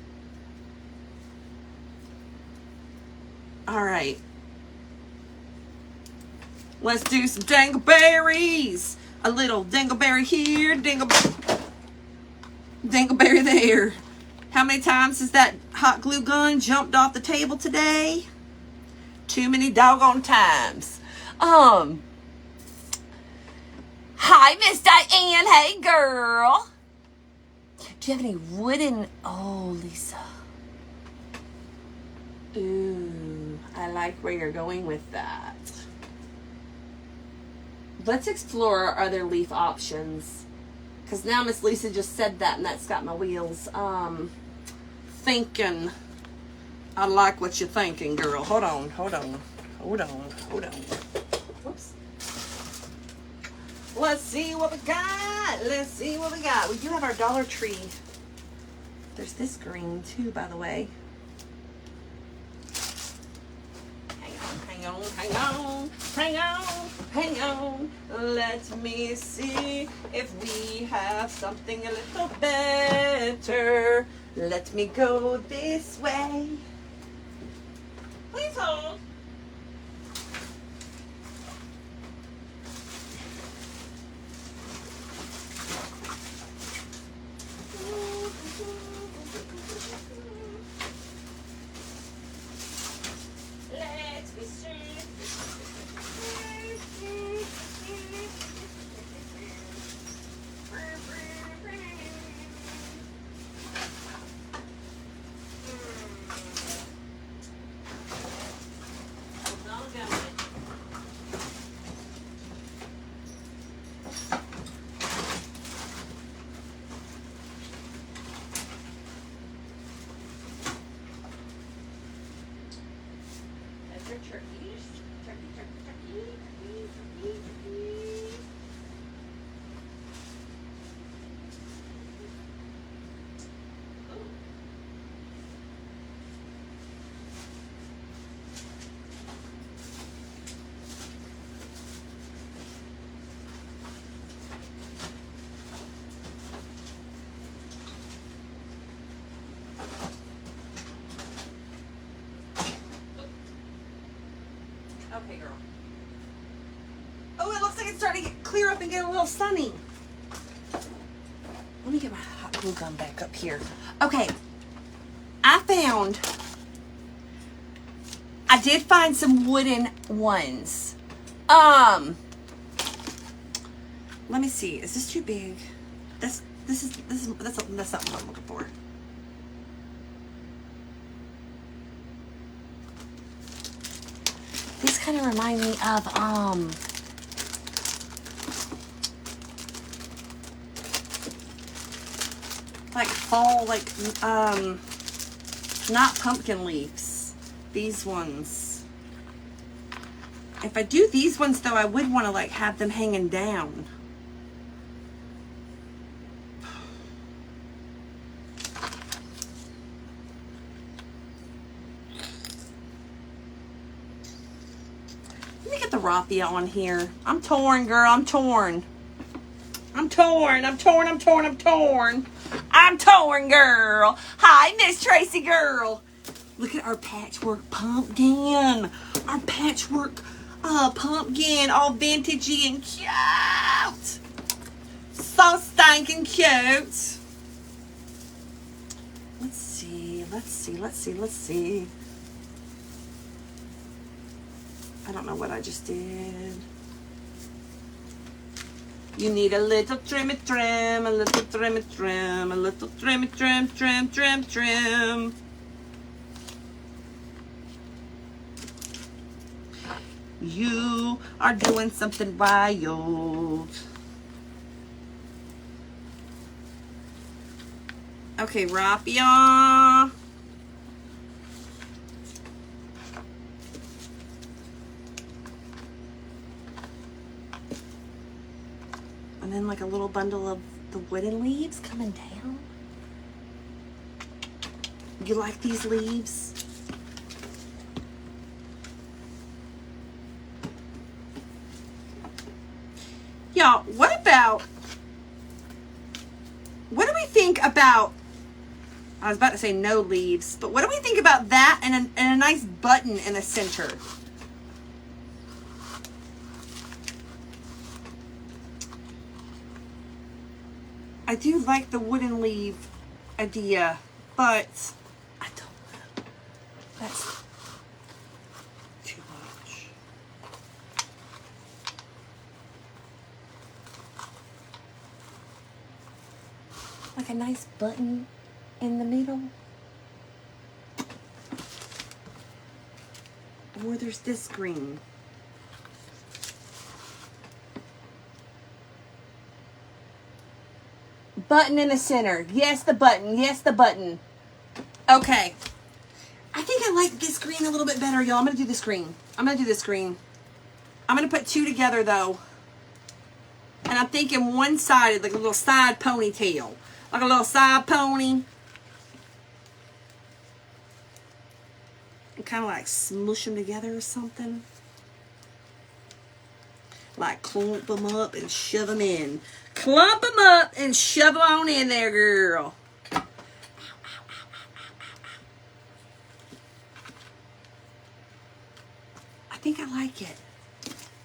All right. Let's do some dingleberries. A little dingleberry here, dingleberry there. How many times has that hot glue gun jumped off the table today? Too many doggone times. Hi, Miss Diane. Hey, girl. Do you have any wooden... Oh, Lisa. Ooh, I like where you're going with that. Let's explore our other leaf options. Because now Miss Lisa just said that, and that's got my wheels thinking. I like what you're thinking, girl. Hold on. Whoops. Let's see what we got. We do have our Dollar Tree. There's this green too, by the way. Hang on. Let me see if we have something a little better. Let me go this way. Please hold. Let me see. Okay, girl. Oh, it looks like it's starting to clear up and get a little sunny. Let me get my hot glue gun back up here. Okay. I did find some wooden ones. Let me see. Is this too big? That's not what I'm looking for. These kind of remind me of, like fall, like, not pumpkin leaves. These ones. If I do these ones, though, I would want to, like, have them hanging down. Raffia on here. I'm torn, girl. I'm torn, girl. Hi, Miss Tracy, girl. Look at our patchwork pumpkin. Our patchwork pumpkin, all vintagey and cute. So stinking cute. Let's see. I don't know what I just did. You need a little trimmy trim, a little trimmy trim, a little trimmy trim, trim. You are doing something wild. Okay, raffia. And then like a little bundle of the wooden leaves coming down. You like these leaves? think about, I was about to say no leaves, but what do we think about that and a nice button in the center? I do like the wooden leaf idea, but I don't know. That's too much. Like a nice button in the middle. Or there's this green. Button in the center. Yes, the button. Yes, the button. Okay. I think I like this green a little bit better, y'all. I'm going to do this green. I'm going to do this green. I'm going to put two together, though. And I'm thinking one-sided, like a little side ponytail. Like a little side pony. And kind of like smush them together or something. Like clump them up and shove them in. Clump them up and shove them on in there, girl. I think I like it.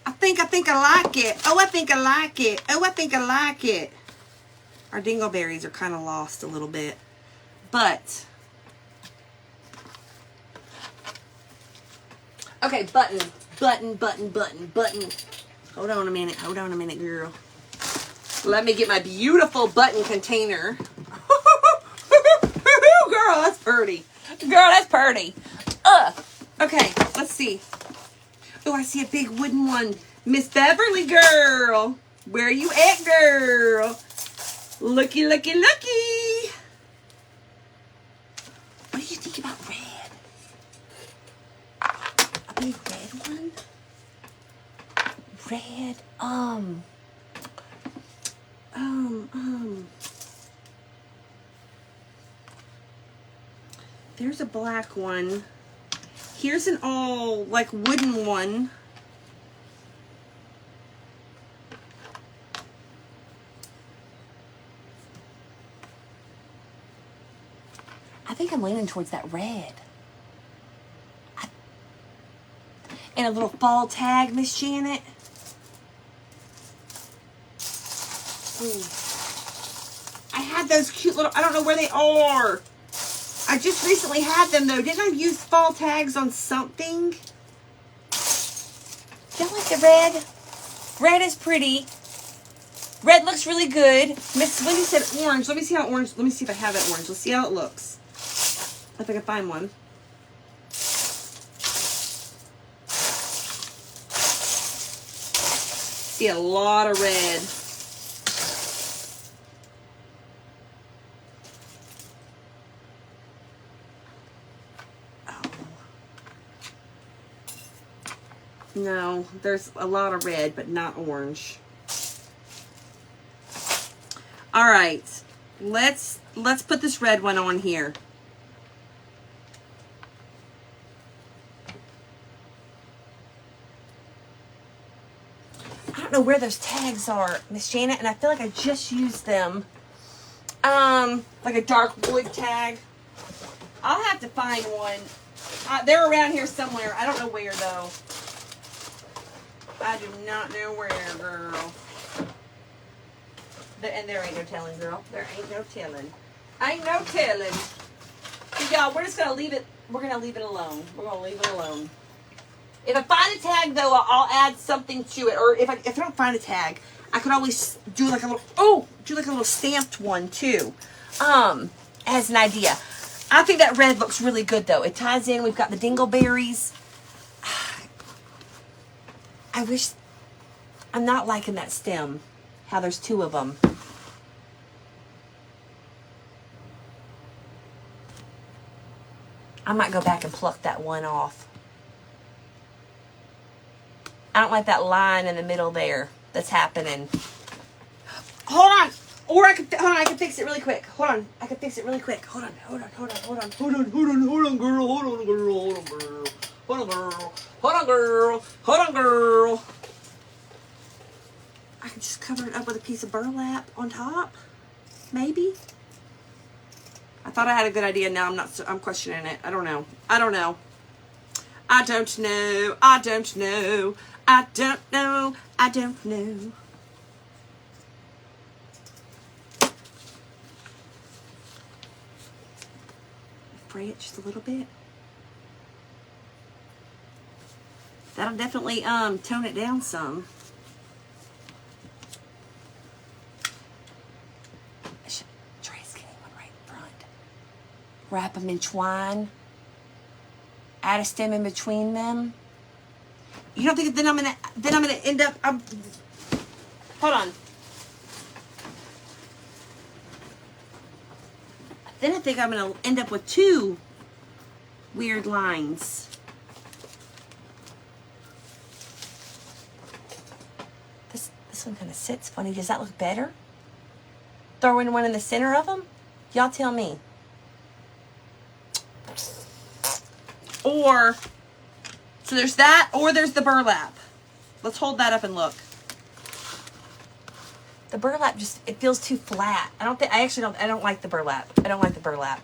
I think I like it. Oh, I think I like it. Oh, I think I like it. Our dingleberries are kind of lost a little bit. But. Okay, button. Button, button, button, button. Hold on a minute, girl. Let me get my beautiful button container. Girl, that's pretty. Girl, that's pretty. Okay, let's see. Oh, I see a big wooden one. Miss Beverly, girl. Where you at, girl? Looky, looky, looky. What do you think about red? A big red one? Red, there's a black one. Here's an all like wooden one. I think I'm leaning towards that red. And a little fall tag, Miss Janet. Ooh. I had those cute little, I don't know where they are. I just recently had them though. Didn't I use fall tags on something? Do you like the red? Red is pretty. Red looks really good. Miss Wendy said orange. Let me see how orange, let me see if I have that orange. Let's see how it looks. If I can find one. See a lot of red. No, there's a lot of red, but not orange. All right, let's put this red one on here. I don't know where those tags are, Miss Janet, and I feel like I just used them. Like a dark wood tag. I'll have to find one. They're around here somewhere. I don't know where though. I do not know where, girl. And there ain't no telling, girl. There ain't no telling. Ain't no telling. So, y'all, we're just going to leave it. We're going to leave it alone. We're going to leave it alone. If I find a tag, though, I'll add something to it. Or if I don't find a tag, I could always do like a little stamped one, too. As an idea. I think that red looks really good, though. It ties in. We've got the dingleberries. I wish, I'm not liking that stem, how there's two of them. I might go back and pluck that one off. I don't like that line in the middle there that's happening. Hold on. Or I can fix it really quick. Hold on. I can fix it really quick. Hold on, girl. Hold on, girl. I can just cover it up with a piece of burlap on top. Maybe. I thought I had a good idea. Now I'm questioning it. I don't know. I don't know. I don't know. I don't know. I don't know. I don't know. Fray it just a little bit. That'll definitely tone it down some. I should try a skinny one right in front. Wrap them in twine. Add a stem in between them. You don't think then I'm gonna end up hold on. Then I think I'm gonna end up with two weird lines. This one kind of sits funny. Does that look better? Throw in one in the center of them? Y'all tell me. Or, so there's that, or there's the burlap. Let's hold that up and look. The burlap just, it feels too flat. I don't like the burlap. I don't like the burlap.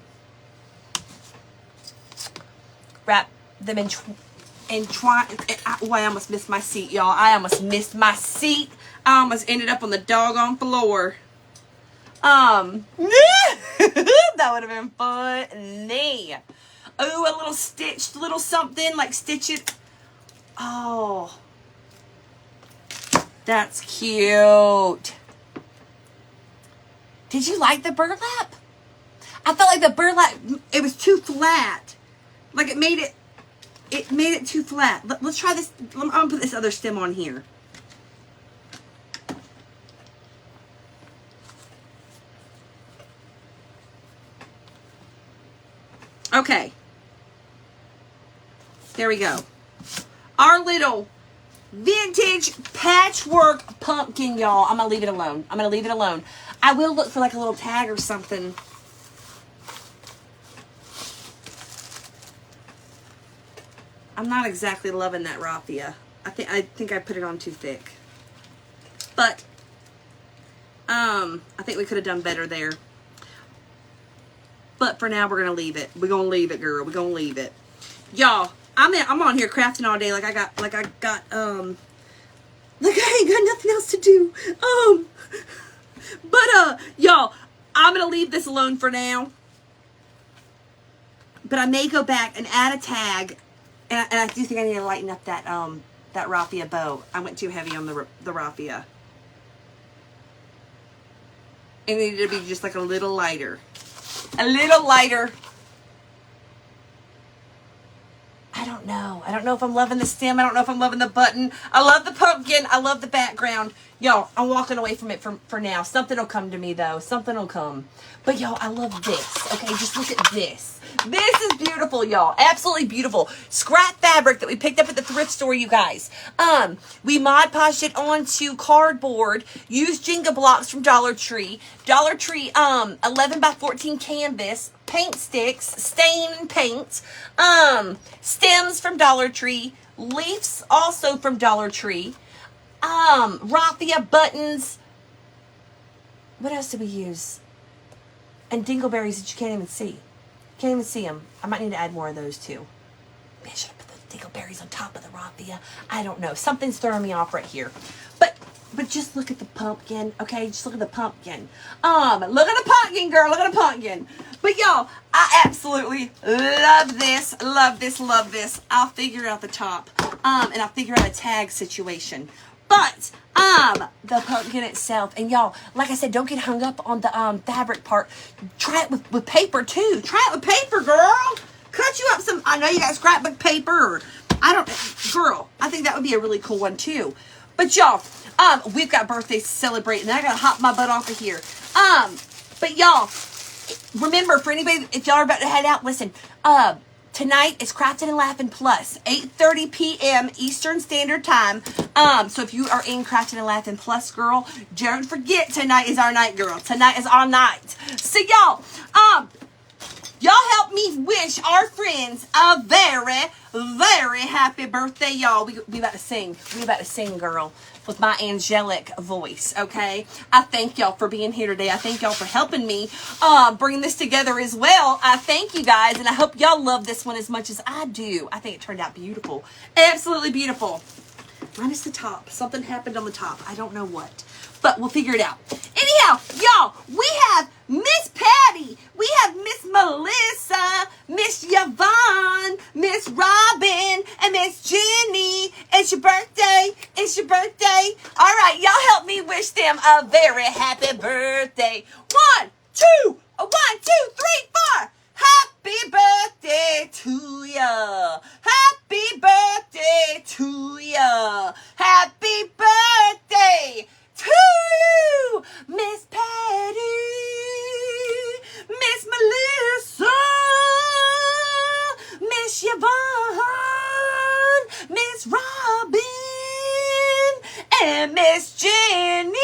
Wrap them in twine. Oh, I almost missed my seat, y'all. I almost missed my seat. I almost ended up on the doggone floor. That would have been funny. Oh, a little stitched, little something, like stitch it. Oh, that's cute. Did you like the burlap? I felt like the burlap, it was too flat. Like it made it too flat. Let's try this. I'm gonna put this other stem on here. Okay. There we go. Our little vintage patchwork pumpkin, y'all. I'm going to leave it alone. I'm going to leave it alone. I will look for like a little tag or something. I'm not exactly loving that raffia. I think I put it on too thick. But I think we could have done better there. But for now, we're going to leave it. We're going to leave it, girl. We're going to leave it. Y'all, I'm on here crafting all day like I ain't got nothing else to do. But y'all, I'm going to leave this alone for now. But I may go back and add a tag. And I do think I need to lighten up that raffia bow. I went too heavy on the raffia. It needed to be just like a little lighter. A little lighter. I don't know. I don't know if I'm loving the stem. I don't know if I'm loving the button. I love the pumpkin. I love the background. Y'all, I'm walking away from it for now. Something will come to me, though. Something will come. But, y'all, I love this. Okay, just look at this. This is beautiful, y'all. Absolutely beautiful. Scrap fabric that we picked up at the thrift store, you guys. We Mod Podged it onto cardboard. Used Jenga blocks from Dollar Tree. Dollar Tree 11 by 14 canvas. Paint sticks. Stain paint. Stems from Dollar Tree. Leaves also from Dollar Tree. Raffia buttons. What else did we use? And dingleberries that you can't even see. Can't even see them. I might need to add more of those too. Maybe I should have put the dingleberries on top of the raffia. I don't know. Something's throwing me off right here. But just look at the pumpkin, okay? Just look at the pumpkin. Look at the pumpkin, girl. Look at the pumpkin. But y'all, I absolutely love this. Love this. Love this. I'll figure out the top. And I'll figure out a tag situation. But the pumpkin itself, and y'all, like I said, don't get hung up on the fabric part. Try it with paper too. Try it with paper, girl. Cut you up some. I know you got scrapbook paper. Girl, I think that would be a really cool one too. But y'all, we've got birthdays to celebrate, and I gotta hop my butt off of here. But y'all, remember, for anybody, if y'all are about to head out, listen. Tonight is Crafting and Laughing Plus, 8:30 p.m. Eastern Standard Time. So if you are in Crafting and Laughing Plus, girl, don't forget tonight is our night, girl. Tonight is our night. So y'all, y'all help me wish our friends a very, very happy birthday, y'all. We about to sing. We about to sing, girl. with my angelic voice, okay? I thank y'all for being here today. I thank y'all for helping me bring this together as well. I thank you guys, and I hope y'all love this one as much as I do. I think it turned out beautiful. Absolutely beautiful. Minus the top. Something happened on the top. I don't know what. But we'll figure it out. Anyhow, y'all, we have Miss Patty. We have Miss Melissa, Miss Yvonne, Miss Robin, and Miss Jenny. It's your birthday. It's your birthday. All right, y'all help me wish them a very happy birthday. 1, 2, 1, 2, 3, 4. Happy birthday to ya. Happy birthday to ya. Happy birthday to you, Miss Patty, Miss Melissa, Miss Yvonne, Miss Robin, and Miss Jenny.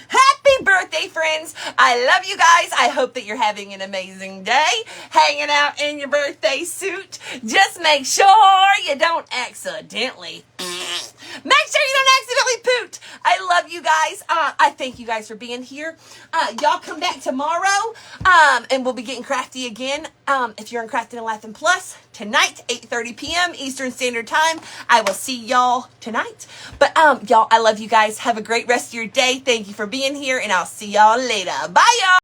Happy birthday, friends. I love you guys. I hope that you're having an amazing day, hanging out in your birthday suit. Just make sure you don't accidentally make sure you don't accidentally poot. I love you guys. I thank you guys for being here. Y'all come back tomorrow, and we'll be getting crafty again. If you're in Crafting and Laughing Plus, tonight, 8:30 p.m. Eastern Standard Time. I will see y'all tonight. But, y'all, I love you guys. Have a great rest of your day. Thank you for being here, and I'll see y'all later. Bye, y'all.